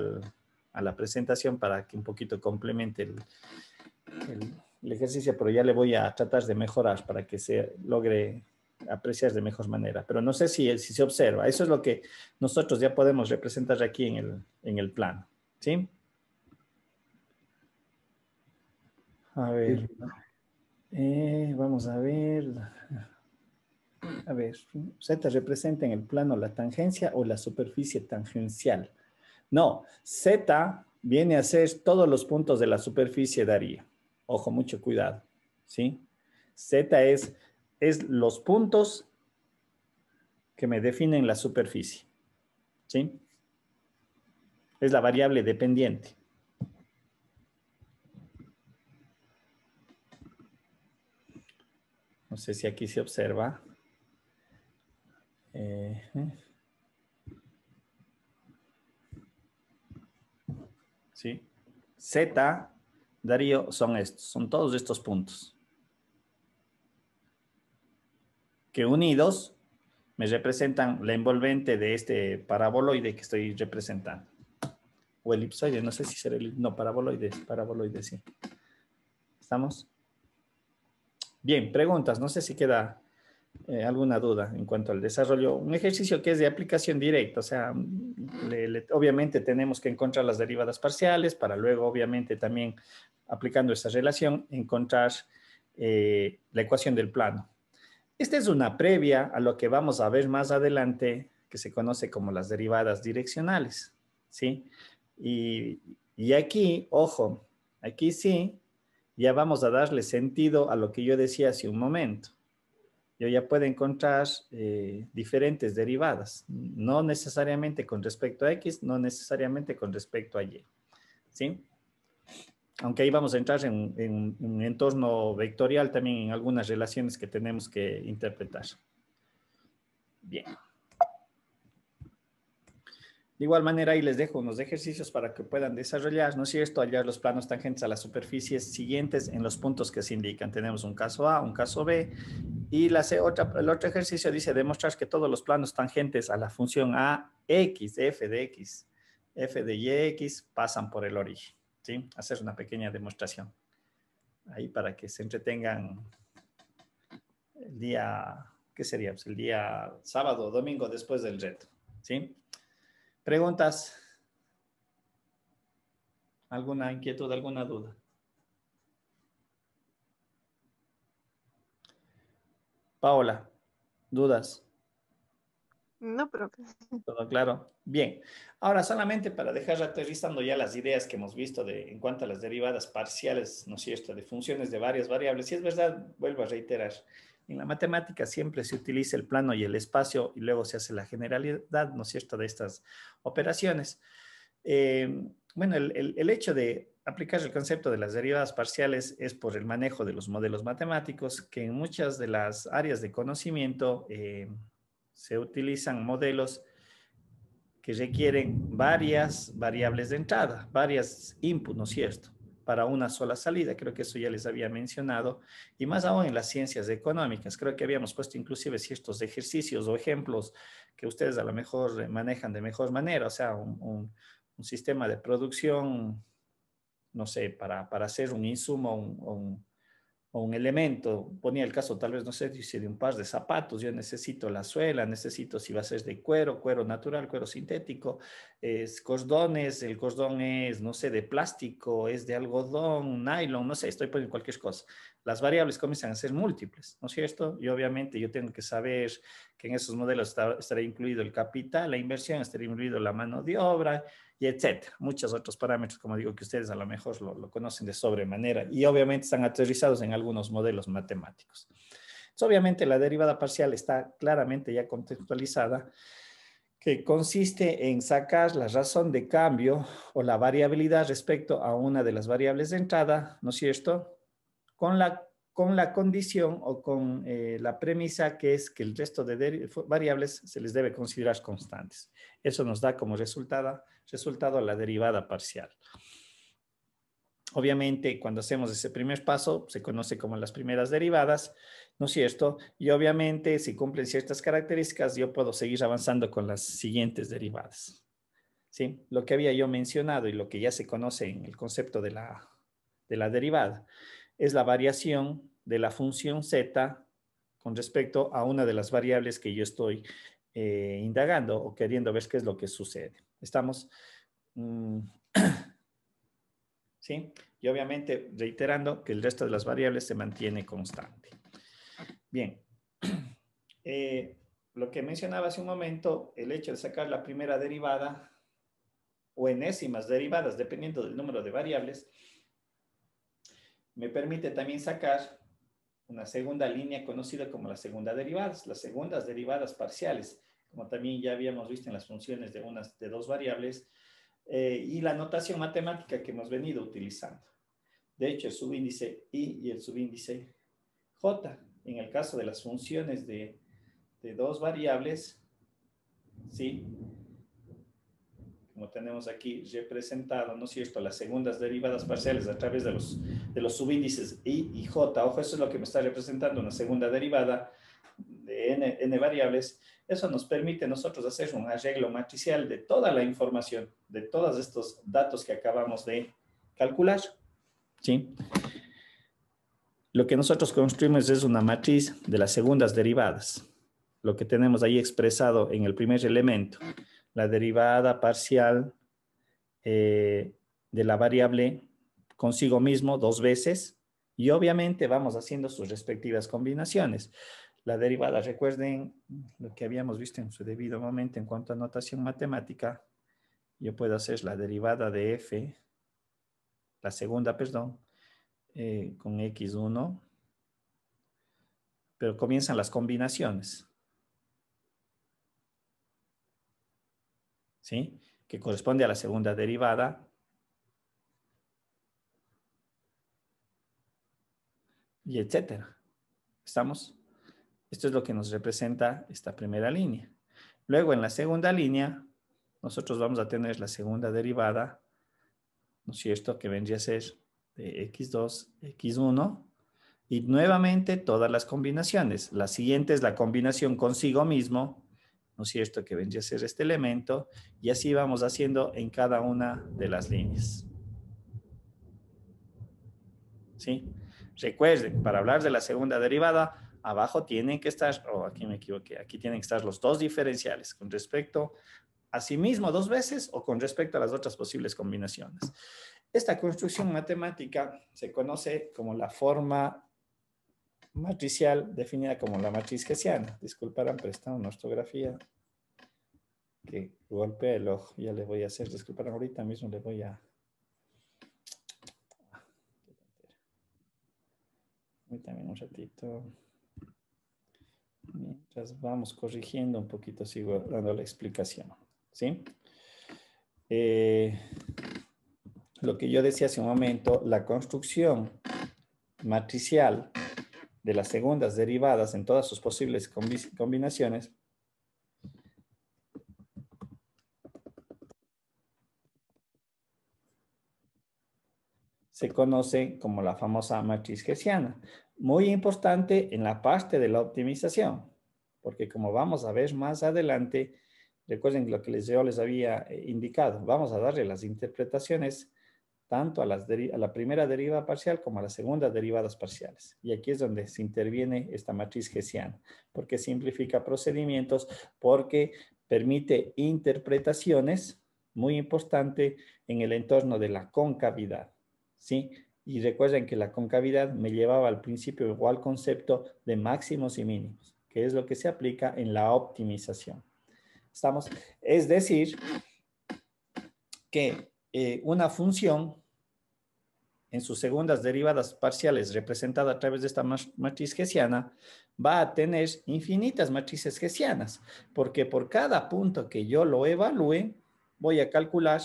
a la presentación para que un poquito complemente el ejercicio, pero ya le voy a tratar de mejorar para que se logre apreciar de mejor manera. Pero no sé si se observa. Eso es lo que nosotros ya podemos representar aquí en el plano. ¿Sí? A ver. Vamos a ver. A ver, Z representa en el plano la tangencia o la superficie tangencial. No, Z viene a ser todos los puntos de la superficie, Darío. Ojo, mucho cuidado. ¿Sí? Z es los puntos que me definen la superficie. ¿Sí? Es la variable dependiente. No sé si aquí se observa. ¿Sí? Z, Darío, son todos estos puntos. Que unidos me representan la envolvente de este paraboloide que estoy representando. o elipsoide, no sé si será no, paraboloide, sí. ¿Estamos? Bien, preguntas, no sé si queda alguna duda en cuanto al desarrollo. Un ejercicio que es de aplicación directa, o sea, obviamente tenemos que encontrar las derivadas parciales para luego, obviamente, también aplicando esa relación, encontrar la ecuación del plano. Esta es una previa a lo que vamos a ver más adelante, que se conoce como las derivadas direccionales, ¿sí? Y aquí, ojo, aquí sí, ya vamos a darle sentido a lo que yo decía hace un momento. Yo ya puedo encontrar diferentes derivadas, no necesariamente con respecto a X, no necesariamente con respecto a Y, ¿sí? Aunque ahí vamos a entrar en un entorno vectorial también en algunas relaciones que tenemos que interpretar. Bien. De igual manera, ahí les dejo unos ejercicios para que puedan desarrollar, ¿no es cierto?, hallar los planos tangentes a las superficies siguientes en los puntos que se indican. Tenemos un caso A, un caso B, y el otro ejercicio dice demostrar que todos los planos tangentes a la función a x, f de x, f de y(x) pasan por el origen, ¿sí? Hacer una pequeña demostración. Ahí para que se entretengan el día, ¿qué sería? Pues el día sábado o domingo después del reto, ¿sí? ¿Preguntas? ¿Alguna inquietud, alguna duda? Paola, ¿dudas? No, profe. ¿Todo claro? Bien. Ahora, solamente para dejar aterrizando ya las ideas que hemos visto en cuanto a las derivadas parciales, ¿no es cierto?, de funciones de varias variables. Si es verdad, vuelvo a reiterar, en la matemática siempre se utiliza el plano y el espacio y luego se hace la generalidad, ¿no es cierto?, de estas operaciones. Bueno, el hecho de aplicar el concepto de las derivadas parciales es por el manejo de los modelos matemáticos, que en muchas de las áreas de conocimiento se utilizan modelos que requieren varias variables de entrada, varias inputs, ¿no es cierto?, para una sola salida. Creo que eso ya les había mencionado, y más aún en las ciencias económicas. Creo que habíamos puesto inclusive ciertos ejercicios o ejemplos que ustedes a lo mejor manejan de mejor manera, o sea, un sistema de producción, no sé, para hacer un insumo o un elemento. Ponía el caso tal vez, no sé, de un par de zapatos. Yo necesito la suela, necesito si va a ser de cuero, cuero natural, cuero sintético, cordones, el cordón es, no sé, de plástico, es de algodón, nylon, no sé, estoy poniendo cualquier cosa. Las variables comienzan a ser múltiples, ¿no es cierto? Y obviamente yo tengo que saber que en esos modelos estará incluido el capital, la inversión, estará incluido la mano de obra, y etcétera. Muchos otros parámetros, como digo, que ustedes a lo mejor lo conocen de sobremanera y obviamente están aterrizados en algunos modelos matemáticos. Entonces, obviamente la derivada parcial está claramente ya contextualizada, que consiste en sacar la razón de cambio o la variabilidad respecto a una de las variables de entrada, ¿no es cierto?, con la condición o con la premisa que es que el resto de variables se les debe considerar constantes. Eso nos da como resultado la derivada parcial. Obviamente, cuando hacemos ese primer paso, se conoce como las primeras derivadas, ¿no es cierto? Y obviamente, si cumplen ciertas características, yo puedo seguir avanzando con las siguientes derivadas, ¿sí? Lo que había yo mencionado y lo que ya se conoce en el concepto de la derivada es la variación de la función z con respecto a una de las variables que yo estoy indagando o queriendo ver qué es lo que sucede. ¿Estamos? ¿Sí? Y obviamente reiterando que el resto de las variables se mantiene constante. Bien. Lo que mencionaba hace un momento, el hecho de sacar la primera derivada o enésimas derivadas, dependiendo del número de variables, me permite también sacar una segunda línea conocida como las segundas derivadas parciales, como también ya habíamos visto en las funciones de dos variables, y la notación matemática que hemos venido utilizando. De hecho, el subíndice I y el subíndice J, en el caso de las funciones de dos variables, ¿sí?, como tenemos aquí representado, ¿no es cierto?, las segundas derivadas parciales a través de los subíndices I y J. Ojo, eso es lo que me está representando una segunda derivada de de n variables, eso nos permite a nosotros hacer un arreglo matricial de toda la información, de todos estos datos que acabamos de calcular, ¿sí? Lo que nosotros construimos es una matriz de las segundas derivadas. Lo que tenemos ahí expresado en el primer elemento, la derivada parcial de la variable consigo mismo 2 veces, y obviamente vamos haciendo sus respectivas combinaciones. La derivada, recuerden lo que habíamos visto en su debido momento en cuanto a notación matemática. Yo puedo hacer la derivada de f, la segunda, perdón, con x1, pero comienzan las combinaciones, ¿sí? Que corresponde a la segunda derivada. Y etcétera. ¿Estamos? Esto es lo que nos representa esta primera línea. Luego, en la segunda línea, nosotros vamos a tener la segunda derivada, ¿no es cierto?, que vendría a ser de x2, x1, y nuevamente todas las combinaciones. La siguiente es la combinación consigo mismo, ¿no es cierto?, que vendría a ser este elemento, y así vamos haciendo en cada una de las líneas. ¿Sí? Recuerden, para hablar de la segunda derivada, abajo tienen que estar, aquí me equivoqué, aquí tienen que estar los dos diferenciales con respecto a sí mismo 2 veces o con respecto a las otras posibles combinaciones. Esta construcción matemática se conoce como la forma matricial definida como la matriz hessiana. Disculparán, pero está una ortografía que golpea el ojo. Ya le voy a hacer, disculparán, ahorita mismo le voy a... También un ratito. Mientras vamos corrigiendo un poquito, sigo dando la explicación. ¿Sí? Lo que yo decía hace un momento, la construcción matricial de las segundas derivadas en todas sus posibles combinaciones se conoce como la famosa matriz hessiana. Muy importante en la parte de la optimización, porque como vamos a ver más adelante, recuerden lo que yo les había indicado, vamos a darle las interpretaciones tanto a la primera deriva parcial como a las segundas derivadas parciales. Y aquí es donde se interviene esta matriz hessiana, porque simplifica procedimientos, porque permite interpretaciones, muy importante, en el entorno de la concavidad. ¿Sí? Y recuerden que la concavidad me llevaba al principio o al concepto de máximos y mínimos, que es lo que se aplica en la optimización. ¿Estamos? Es decir, que una función en sus segundas derivadas parciales representada a través de esta matriz hessiana va a tener infinitas matrices hessianas, porque por cada punto que yo lo evalúe, voy a calcular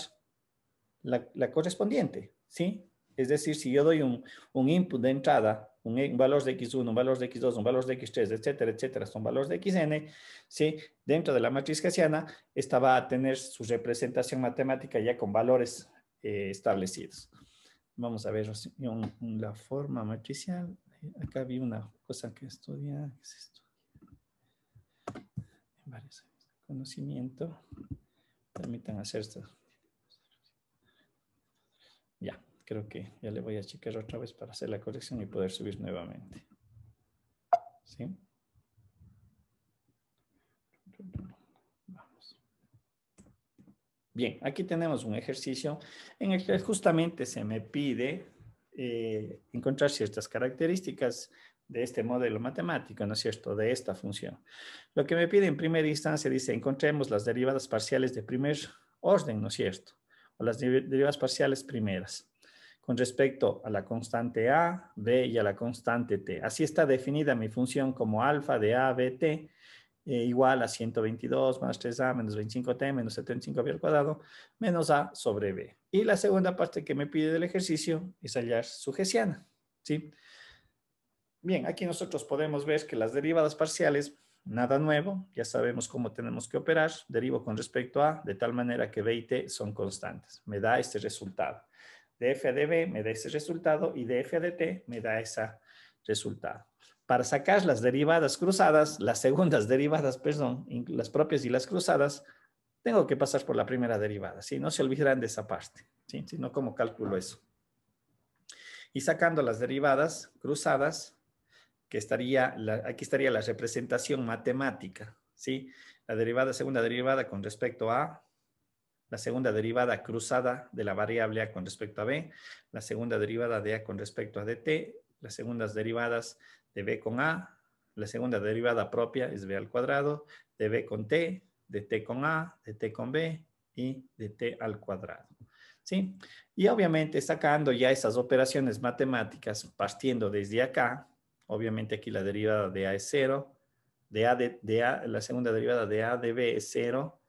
la correspondiente, ¿sí? Es decir, si yo doy un input de entrada, un valor de x1, un valor de x2, un valor de x3, etcétera, etcétera, son valores de xn, ¿sí? Dentro de la matriz hessiana, esta va a tener su representación matemática ya con valores establecidos. Vamos a ver la forma matricial. Acá vi una cosa que estudia. ¿Qué es esto? Varios conocimiento. Permitan hacer esto. Ya, creo que ya le voy a checar otra vez para hacer la corrección y poder subir nuevamente. ¿Sí? Vamos. Bien, aquí tenemos un ejercicio en el que justamente se me pide encontrar ciertas características de este modelo matemático, ¿no es cierto?, de esta función. Lo que me pide en primera instancia dice, encontremos las derivadas parciales de primer orden, ¿no es cierto?, o las derivadas parciales primeras, con respecto a la constante a, b y a la constante t. Así está definida mi función como alfa de a, b, t, igual a 122 más 3a menos 25t menos 75b al cuadrado menos a sobre b. Y la segunda parte que me pide del ejercicio es hallar su hessiana, ¿sí? Bien, aquí nosotros podemos ver que las derivadas parciales, nada nuevo, ya sabemos cómo tenemos que operar, derivo con respecto a, de tal manera que b y t son constantes. Me da este resultado. De f a de b me da ese resultado y de f a de t me da ese resultado. para sacar las derivadas cruzadas, las segundas derivadas, perdón, las propias y las cruzadas, tengo que pasar por la primera derivada, ¿sí? No se olvidarán de esa parte, ¿sí? Si no, ¿cómo calculo eso? Y sacando las derivadas cruzadas, que aquí estaría la representación matemática, ¿sí? La derivada, segunda derivada con respecto a la segunda derivada cruzada de la variable a con respecto a b, la segunda derivada de a con respecto a dt, las segundas derivadas de b con a, la segunda derivada propia es b al cuadrado, de b con t, de t con a, de t con b y de t al cuadrado. ¿Sí? Y obviamente sacando ya esas operaciones matemáticas, partiendo desde acá, obviamente aquí la derivada de a es 0, la segunda derivada de a de b es 0,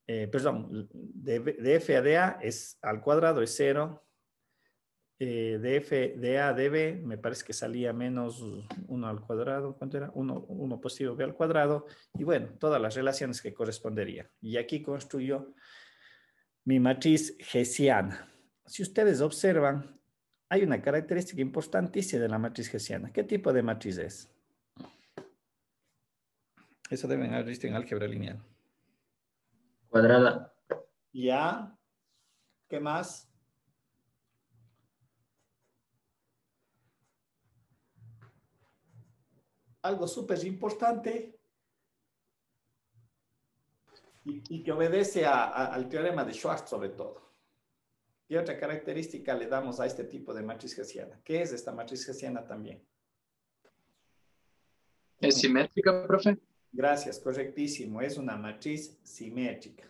perdón, de f a de a es al cuadrado es 0, de f de a de b me parece que salía menos 1 al cuadrado, ¿cuánto era? 1 positivo b al cuadrado, y bueno, todas las relaciones que corresponderían. Y aquí construyo mi matriz hessiana. Si ustedes observan, hay una característica importantísima de la matriz hessiana. ¿Qué tipo de matriz es? Eso deben haber visto en álgebra lineal. Cuadrada. Ya. ¿Qué más? Algo súper importante y que obedece al teorema de Schwarz sobre todo. ¿Qué otra característica le damos a este tipo de matriz hessiana? ¿Qué es esta matriz hessiana también? ¿Es simétrica, profe? Gracias, correctísimo. Es una matriz simétrica.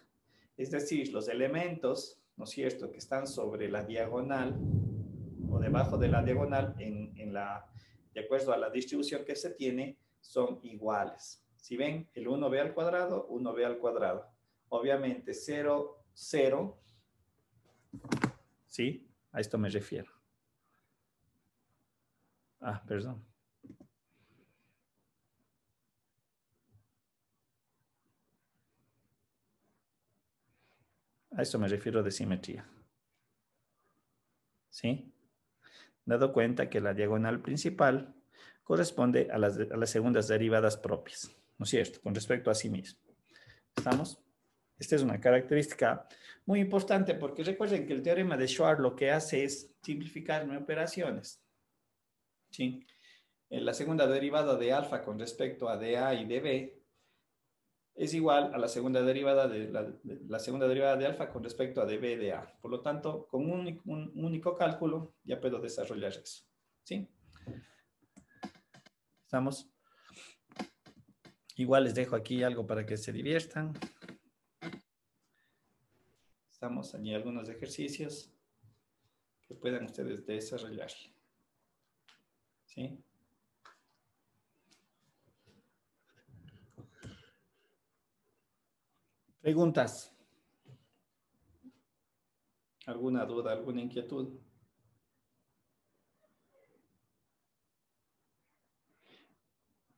Es decir, los elementos, ¿no es cierto?, que están sobre la diagonal o debajo de la diagonal de acuerdo a la distribución que se tiene, son iguales. Si ven, el 1b al cuadrado, 1b al cuadrado. Obviamente 0, 0. ¿Sí? A esto me refiero. Ah, perdón. A esto me refiero de simetría. ¿Sí? Dado cuenta que la diagonal principal corresponde a las segundas derivadas propias, ¿no es cierto?, con respecto a sí mismo. ¿Estamos? Esta es una característica muy importante porque recuerden que el teorema de Schwarz lo que hace es simplificar operaciones. ¿Sí? La segunda derivada de alfa con respecto a dA y dB es igual a la segunda derivada la segunda derivada de alfa con respecto a dB de A. Por lo tanto, con un único cálculo ya puedo desarrollar eso. ¿Sí? ¿Estamos? Igual les dejo aquí algo para que se diviertan. Estamos allí algunos ejercicios que puedan ustedes desarrollar. ¿Sí? ¿Preguntas? ¿Alguna duda, alguna inquietud?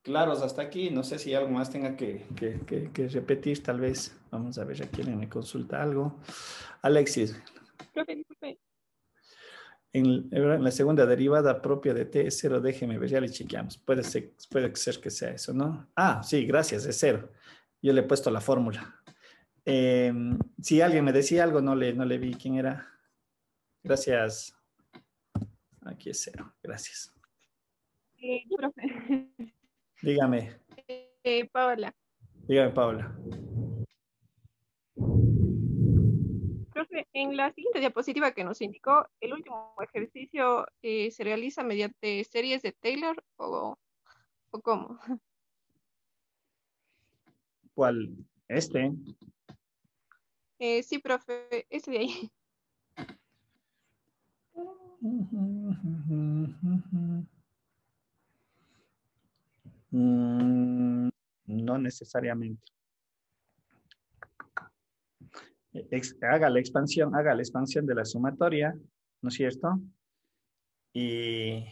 Claros hasta aquí. No sé si algo más tenga que repetir, tal vez. Vamos a ver, aquí alguien me consulta algo. Alexis. Profe, disculpe. En la segunda derivada propia de t es 0, déjeme ver, ya le chequeamos. Puede ser que sea eso, ¿no? Ah, sí, gracias, es 0. Yo le he puesto la fórmula. Si alguien me decía algo, no le vi quién era. Gracias. Aquí es 0, gracias. Profe. Dígame. Paola. Dígame, Paula. Profe, en la siguiente diapositiva que nos indicó, el último ejercicio se realiza mediante series de Taylor o cómo. ¿Cuál? Este. Sí, profe, ese de ahí. No necesariamente. Haga la expansión de la sumatoria, ¿no es cierto? Y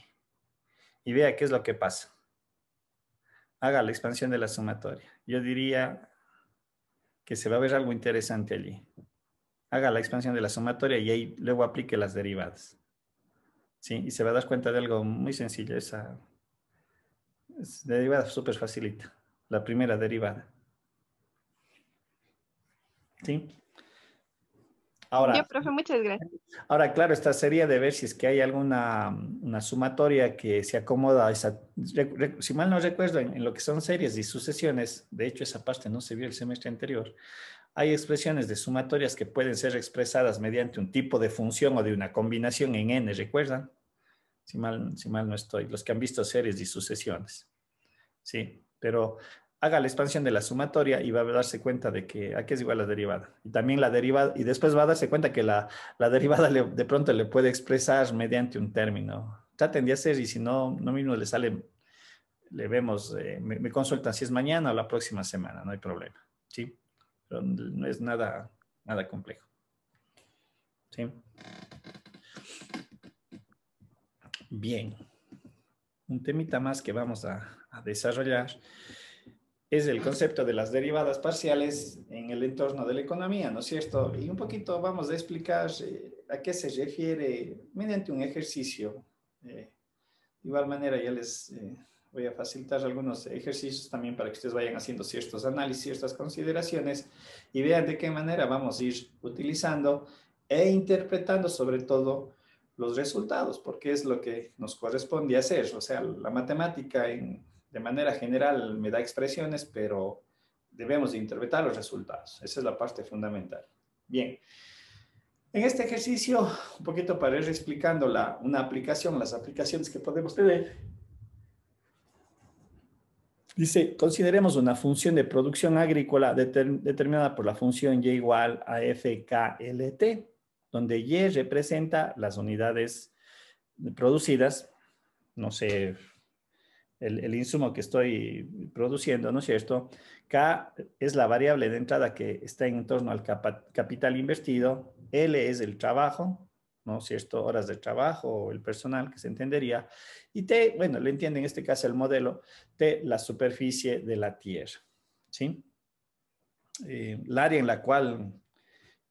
vea qué es lo que pasa. Haga la expansión de la sumatoria. Yo diría que se va a ver algo interesante allí. Haga la expansión de la sumatoria y ahí luego aplique las derivadas. ¿Sí? Y se va a dar cuenta de algo muy sencillo. Es derivada súper facilita. La primera derivada. ¿Sí? Ya, Ahora, profe, muchas gracias. ahora, claro, esta sería de ver si es que hay alguna una sumatoria que se acomoda a esa. Si mal no recuerdo, en lo que son series y sucesiones, de hecho, esa parte no se vio el semestre anterior. Hay expresiones de sumatorias que pueden ser expresadas mediante un tipo de función o de una combinación en n, ¿recuerdan? Si mal no estoy, los que han visto series y sucesiones. Sí, pero haga la expansión de la sumatoria y va a darse cuenta de que aquí es igual la derivada. Y también la derivada, y después va a darse cuenta que la derivada de pronto le puede expresar mediante un término. Traten de hacer y si no, no mismo le sale, le vemos, me consultan si es mañana o la próxima semana, no hay problema. ¿Sí? Pero no es nada, nada complejo. ¿Sí? Bien. Un temita más que vamos a desarrollar es el concepto de las derivadas parciales en el entorno de la economía, ¿no es cierto? Y un poquito vamos a explicar a qué se refiere mediante un ejercicio. De igual manera, ya les voy a facilitar algunos ejercicios también para que ustedes vayan haciendo ciertos análisis, ciertas consideraciones y vean de qué manera vamos a ir utilizando e interpretando sobre todo los resultados, porque es lo que nos corresponde hacer. O sea, la matemática de manera general me da expresiones, pero debemos de interpretar los resultados. Esa es la parte fundamental. Bien. En este ejercicio, un poquito para ir explicando una aplicación, las aplicaciones que podemos tener. Dice, consideremos una función de producción agrícola determinada por la función y igual a FKLT, donde y representa las unidades producidas, no sé, el insumo que estoy produciendo, ¿no es cierto? K es la variable de entrada que está en torno al capital invertido, L es el trabajo, ¿no es cierto? Horas de trabajo o el personal, que se entendería, y T, bueno, le entiende en este caso el modelo, T, la superficie de la tierra, ¿sí? El área en la cual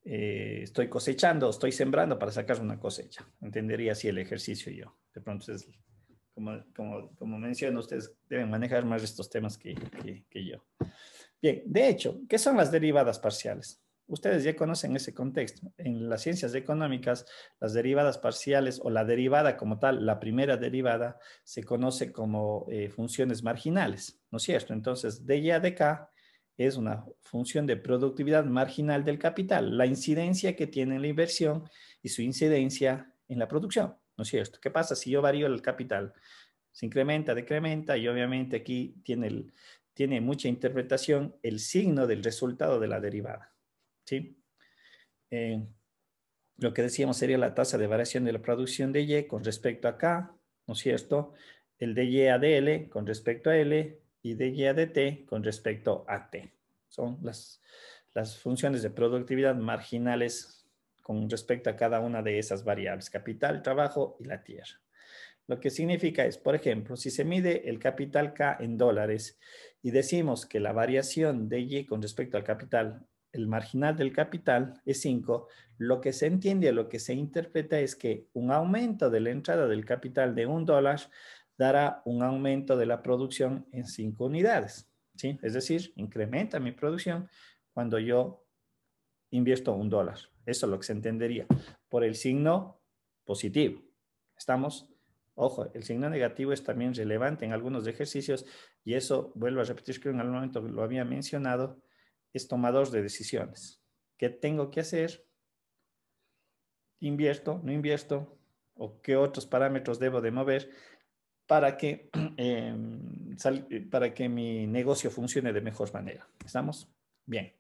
estoy cosechando, estoy sembrando para sacar una cosecha, entendería así el ejercicio yo, de pronto es... Como menciono, ustedes deben manejar más estos temas que yo. Bien, de hecho, ¿qué son las derivadas parciales? Ustedes ya conocen ese contexto. En las ciencias económicas, las derivadas parciales o la derivada como tal, la primera derivada, se conoce como funciones marginales, ¿no es cierto? Entonces, dy a dk es una función de productividad marginal del capital, la incidencia que tiene en la inversión y su incidencia en la producción. ¿No es cierto? ¿Qué pasa si yo varío el capital? Se incrementa, decrementa y obviamente aquí tiene mucha interpretación el signo del resultado de la derivada. ¿Sí? Lo que decíamos sería la tasa de variación de la producción de Y con respecto a K, ¿no es cierto? El de Y a DL con respecto a L y de Y a DT con respecto a T. Son las funciones de productividad marginales con respecto a cada una de esas variables, capital, trabajo y la tierra. Lo que significa es, por ejemplo, si se mide el capital K en dólares y decimos que la variación de Y con respecto al capital, el marginal del capital es 5, lo que se entiende, lo que se interpreta es que un aumento de la entrada del capital de $1 dará un aumento de la producción en 5 unidades. ¿Sí? Es decir, incrementa mi producción cuando yo invierto $1. Eso es lo que se entendería por el signo positivo. ¿Estamos? Ojo, el signo negativo es también relevante en algunos ejercicios y eso, vuelvo a repetir, creo en algún momento lo había mencionado, es tomador de decisiones. ¿Qué tengo que hacer? ¿Invierto? ¿No invierto? ¿O qué otros parámetros debo de mover para que, para que mi negocio funcione de mejor manera? ¿Estamos? Bien.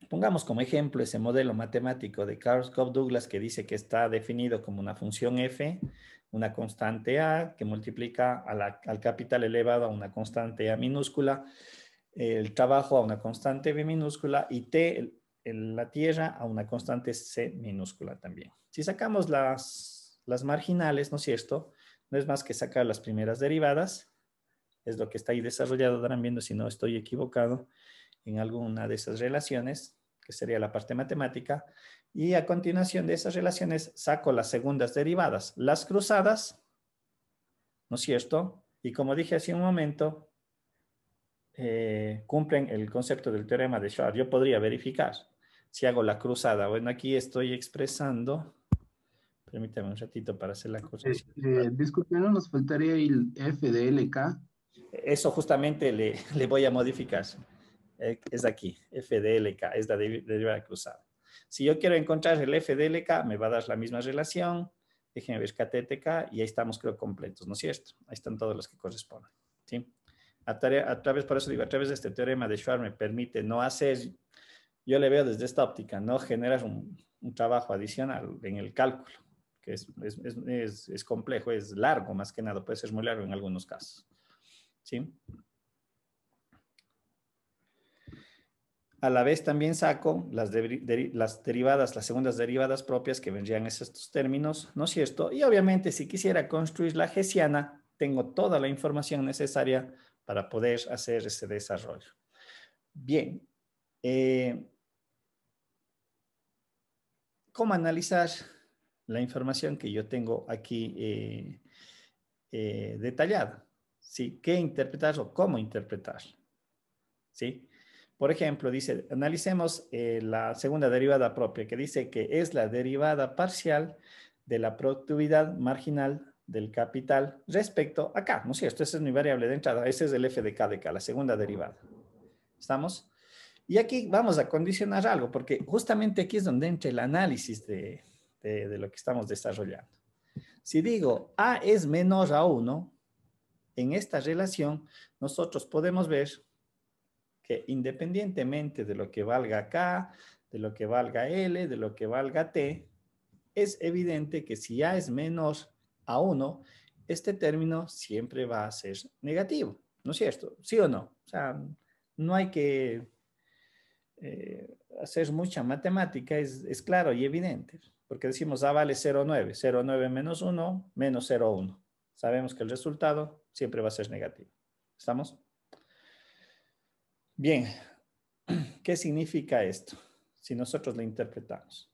Pongamos como ejemplo ese modelo matemático de Carl Cobb Douglas que dice que está definido como una función f, una constante a que multiplica al capital elevado a una constante a minúscula, el trabajo a una constante b minúscula y t, la tierra, a una constante c minúscula también. Si sacamos las marginales, ¿no es cierto? No es más que sacar las primeras derivadas, es lo que está ahí desarrollado, estarán viendo si no estoy equivocado en alguna de esas relaciones, que sería la parte matemática, y a continuación de esas relaciones saco las segundas derivadas. Las cruzadas ¿no es cierto? Y como dije hace un momento, cumplen el concepto del teorema de Schwarz. Yo podría verificar si hago la cruzada. Bueno, aquí estoy expresando. Permítame un ratito para hacer la corrección. Disculpe, ¿no nos faltaría el f de LK? Eso justamente le voy a modificar. Es aquí, f de LK, es la derivada cruzada. Si yo quiero encontrar el f de LK, me va a dar la misma relación. Déjenme ver KTTK y ahí estamos, creo, completos, ¿no es cierto? Ahí están todos los que corresponden, ¿sí? A través, por eso digo, a través de este teorema de Schwarz me permite no hacer, yo le veo desde esta óptica, no generar un trabajo adicional en el cálculo, que es complejo, es largo más que nada, puede ser muy largo en algunos casos, ¿sí? A la vez también saco las derivadas, las segundas derivadas propias que vendrían estos términos, ¿no es cierto? Y obviamente si quisiera construir la hessiana, tengo toda la información necesaria para poder hacer ese desarrollo. Bien. ¿Cómo analizar la información que yo tengo aquí detallada? ¿Sí? ¿Qué interpretar o cómo interpretar? ¿Sí? Por ejemplo, dice, analicemos la segunda derivada propia, que dice que es la derivada parcial de la productividad marginal del capital respecto a K, ¿no es cierto? Esa es mi variable de entrada, ese es el f de K de K, la segunda derivada. ¿Estamos? Y aquí vamos a condicionar algo, porque justamente aquí es donde entra el análisis de lo que estamos desarrollando. Si digo A es menor a 1, en esta relación nosotros podemos ver que independientemente de lo que valga K, de lo que valga L, de lo que valga T, es evidente que si A es menor a 1, este término siempre va a ser negativo, ¿no es cierto? ¿Sí o no? O sea, no hay que hacer mucha matemática, es claro y evidente, porque decimos A vale 0,9, 0,9 menos 1, menos 0,1. Sabemos que el resultado siempre va a ser negativo. ¿Estamos? Bien, ¿qué significa esto? Si nosotros lo interpretamos.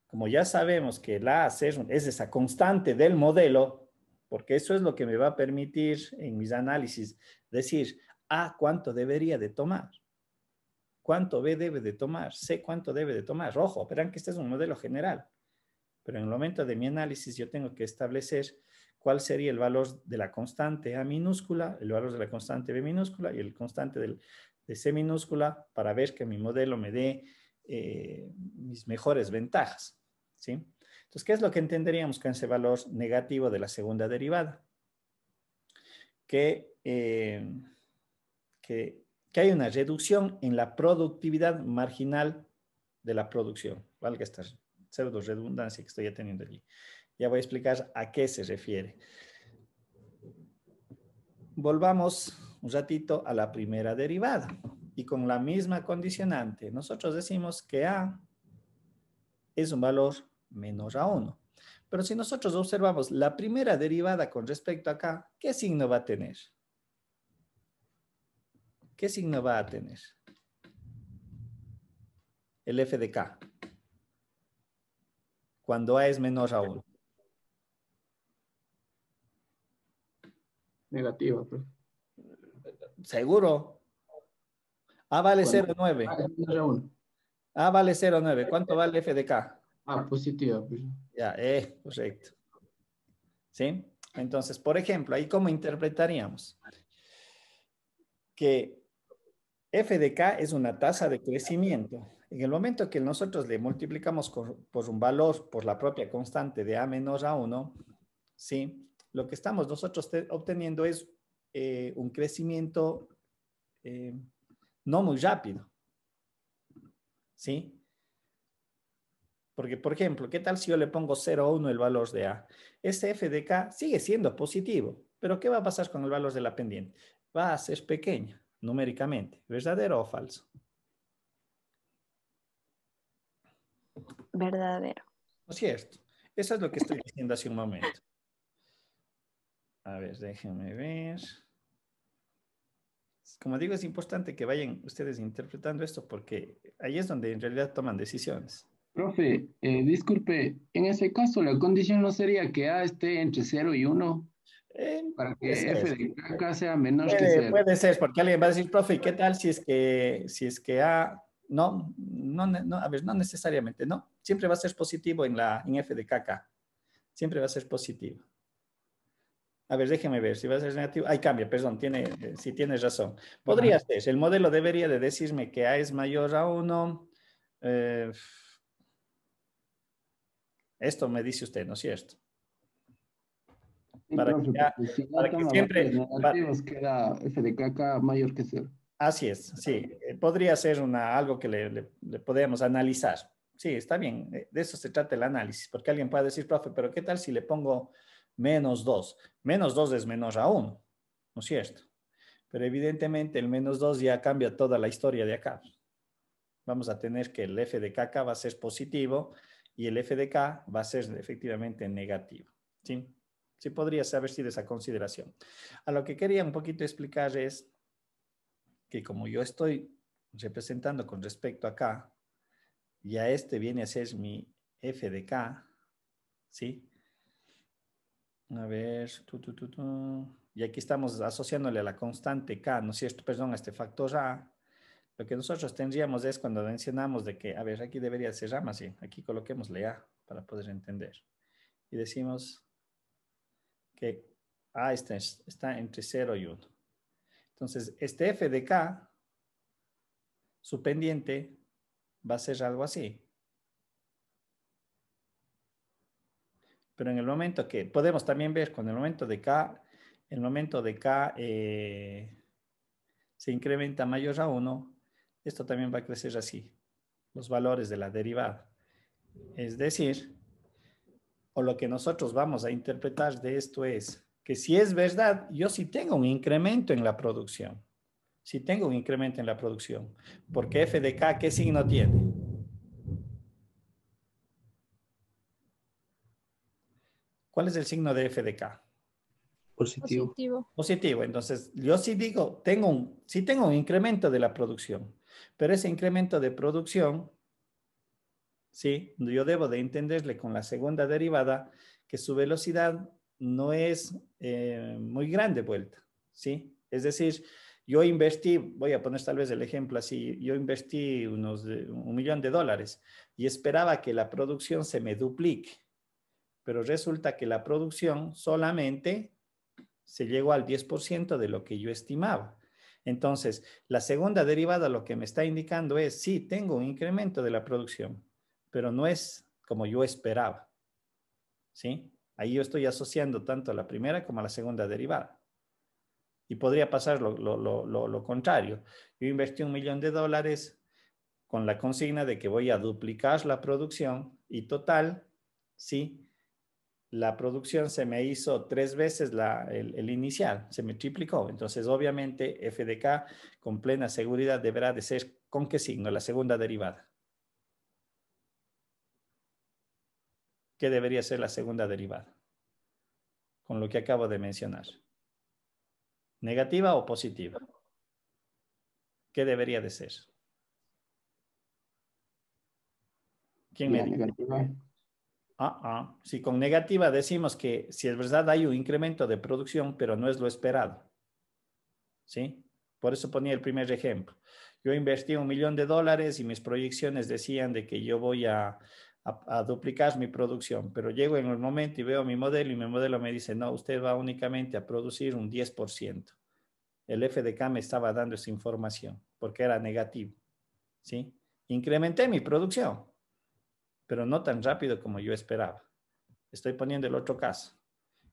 Como ya sabemos que la A es esa constante del modelo, porque eso es lo que me va a permitir en mis análisis decir, A, ¿cuánto debería de tomar? ¿Cuánto B debe de tomar? C, ¿cuánto debe de tomar? Ojo, verán que este es un modelo general, pero en el momento de mi análisis yo tengo que establecer cuál sería el valor de la constante A minúscula, el valor de la constante B minúscula y el constante de C minúscula para ver que mi modelo me dé mis mejores ventajas, ¿sí? Entonces, ¿qué es lo que entenderíamos con ese valor negativo de la segunda derivada? Que hay una reducción en la productividad marginal de la producción. Valga esta pseudo redundancia que estoy teniendo allí. Ya voy a explicar a qué se refiere. Volvamos un ratito a la primera derivada. Y con la misma condicionante, nosotros decimos que A es un valor menor a 1. Pero si nosotros observamos la primera derivada con respecto a acá, ¿qué signo va a tener? ¿Qué signo va a tener? El f de K. Cuando A es menor a 1. Negativa, profe. ¿Seguro? A vale 0,9. A vale 0,9. ¿Cuánto vale f de K? Positiva, profe. Ya, correcto. ¿Sí? Entonces, por ejemplo, ahí cómo interpretaríamos que f de K es una tasa de crecimiento. En el momento que nosotros le multiplicamos por un valor, por la propia constante de A menor a 1, ¿sí? Lo que estamos nosotros obteniendo es un crecimiento no muy rápido, ¿sí? Porque, por ejemplo, ¿qué tal si yo le pongo 0,1 el valor de A? Ese f de K sigue siendo positivo, pero ¿qué va a pasar con el valor de la pendiente? Va a ser pequeña numéricamente. ¿Verdadero o falso? Verdadero. ¿No es cierto? Eso es lo que estoy diciendo hace un momento. A ver, déjenme ver. Como digo, es importante que vayan ustedes interpretando esto porque ahí es donde en realidad toman decisiones. Profe, disculpe, en ese caso la condición no sería que A esté entre 0 y 1. Para Puede que F ser. de caca sea menor que 0. Puede ser, porque alguien va a decir, profe, ¿y qué tal si es que A, no, a ver, no necesariamente, no. Siempre va a ser positivo en F de KK. Siempre va a ser positivo. A ver, déjeme ver, si va a ser negativo. Ahí cambia, perdón, si tienes razón. Podría ser, el modelo debería de decirme que A es mayor a 1. Esto me dice usted, ¿no es cierto? Sí, Para que, profe, porque si ya para que toma valores siempre, negativos, queda F de caca mayor que 0. así es, sí. Podría ser algo que le podemos analizar. Sí, está bien. De eso se trata el análisis. Porque alguien puede decir, profe, pero ¿qué tal si le pongo -2? -2 es menor a 1, ¿no es cierto? Pero evidentemente el -2 ya cambia toda la historia de acá. Vamos a tener que el f de kk va a ser positivo y el f de k va a ser efectivamente negativo. ¿Sí? Sí podría haber sido esa consideración. A lo que quería un poquito explicar es que como yo estoy representando con respecto a K, ya este viene a ser mi f de K, ¿sí? A ver, y aquí estamos asociándole a la constante K, ¿no es cierto? Perdón, a este factor A. Lo que nosotros tendríamos es cuando mencionamos de que, a ver, aquí debería ser A más bien, aquí coloquémosle A para poder entender. Y decimos que A está entre 0 y 1. Entonces, este f de K, su pendiente, va a ser algo así. Pero en el momento que podemos también ver con el momento de K, se incrementa mayor a 1, esto también va a crecer así, los valores de la derivada. Es decir, o lo que nosotros vamos a interpretar de esto es que si es verdad, yo sí tengo un incremento en la producción. Sí tengo un incremento en la producción. Porque f de k, ¿qué signo tiene? ¿Cuál es el signo de f de k? Positivo. Positivo. Positivo. Entonces, yo sí digo, sí tengo un incremento de la producción, pero ese incremento de producción, sí, yo debo de entenderle con la segunda derivada que su velocidad no es muy grande vuelta, ¿sí? Es decir, yo invertí, voy a poner tal vez el ejemplo así, yo invertí $1.000.000 y esperaba que la producción se me duplique, pero resulta que la producción solamente se llegó al 10% de lo que yo estimaba. Entonces, la segunda derivada lo que me está indicando es, sí, tengo un incremento de la producción, pero no es como yo esperaba. ¿Sí? Ahí yo estoy asociando tanto a la primera como a la segunda derivada. Y podría pasar lo contrario. Yo invertí $1.000.000 con la consigna de que voy a duplicar la producción y total, sí, la producción se me hizo 3 veces el inicial, se me triplicó. Entonces, obviamente, f de k con plena seguridad deberá de ser, ¿con qué signo? La segunda derivada. ¿Qué debería ser la segunda derivada? Con lo que acabo de mencionar. ¿Negativa o positiva? ¿Qué debería de ser? ¿Quién me La dice? negativa. Si con negativa decimos que si es verdad hay un incremento de producción, pero no es lo esperado. ¿Sí? Por eso ponía el primer ejemplo. Yo invertí $1.000.000 y mis proyecciones decían de que yo voy a duplicar mi producción, pero llego en el momento y veo mi modelo y mi modelo me dice, no, usted va únicamente a producir un 10%. El FDK me estaba dando esa información porque era negativo. ¿Sí? Incrementé mi producción, pero no tan rápido como yo esperaba. Estoy poniendo el otro caso.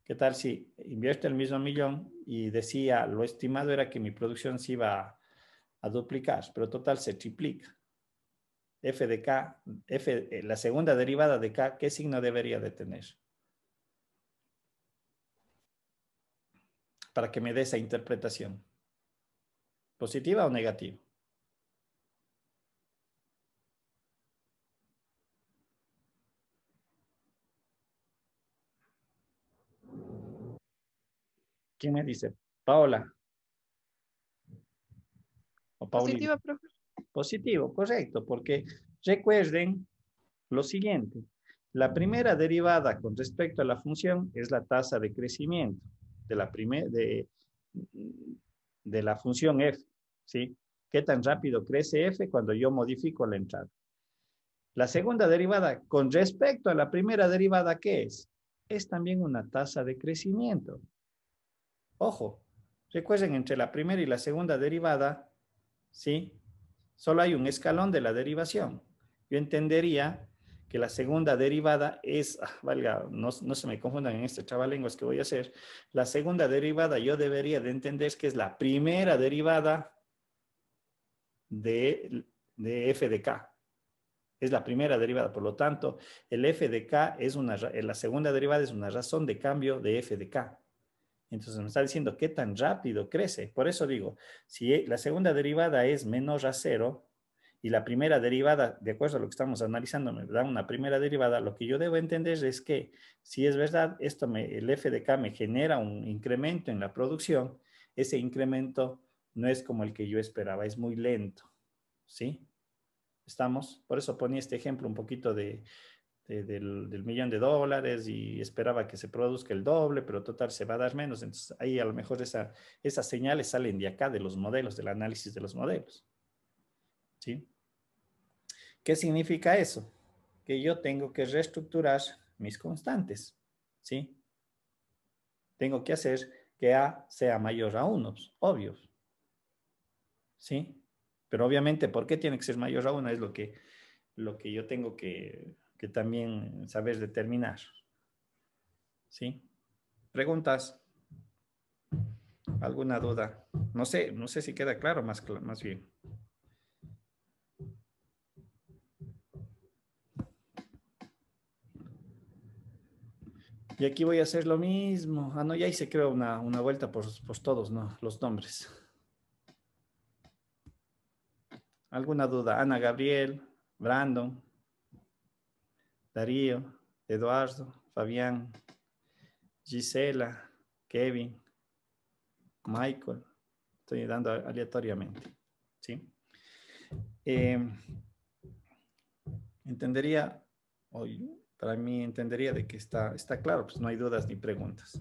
¿Qué tal si invierto el mismo millón y decía, lo estimado era que mi producción se iba a duplicar, pero total se triplica? F de K, la segunda derivada de K, ¿qué signo debería de tener? Para que me dé esa interpretación. ¿Positiva o negativa? ¿Quién me dice? Paola. O Paulina. Positiva, profe. Positivo, correcto, porque recuerden lo siguiente. La primera derivada con respecto a la función es la tasa de crecimiento. de la función f, ¿sí? ¿Qué tan rápido crece f cuando yo modifico la entrada? La segunda derivada, con respecto a la primera derivada, ¿qué es? Es también una tasa de crecimiento. Ojo, recuerden, entre la primera y la segunda derivada, ¿sí? Solo hay un escalón de la derivación. Yo entendería que la segunda derivada es, valga, no se me confundan en este trabalenguas que voy a hacer, la segunda derivada yo debería de entender que es la primera derivada de f de k. Es la primera derivada, por lo tanto, el f de k es la segunda derivada es una razón de cambio de f de k. Entonces me está diciendo qué tan rápido crece. Por eso digo, si la segunda derivada es menor a 0 y la primera derivada, de acuerdo a lo que estamos analizando, me da una primera derivada, lo que yo debo entender es que si es verdad, el f de k me genera un incremento en la producción, ese incremento no es como el que yo esperaba, es muy lento. ¿Sí? ¿Estamos? Por eso ponía este ejemplo un poquito del $1.000.000 y esperaba que se produzca el doble, pero total se va a dar menos. Entonces ahí a lo mejor esas señales salen de acá, de los modelos, del análisis de los modelos. ¿Sí? ¿Qué significa eso? Que yo tengo que reestructurar mis constantes. ¿Sí? Tengo que hacer que A sea mayor a 1, obvio. ¿Sí? Pero obviamente, ¿por qué tiene que ser mayor a 1? Es lo que yo tengo que también saber determinar. ¿Sí? ¿Preguntas? ¿Alguna duda? No sé si queda claro más bien. Y aquí voy a hacer lo mismo. No, ya hice creo una vuelta por todos, ¿no? Los nombres. ¿Alguna duda? Ana Gabriel, Brandon, Darío, Eduardo, Fabián, Gisela, Kevin, Michael. Estoy dando aleatoriamente. ¿Sí? Entendería, para mí entendería de que está claro, pues no hay dudas ni preguntas.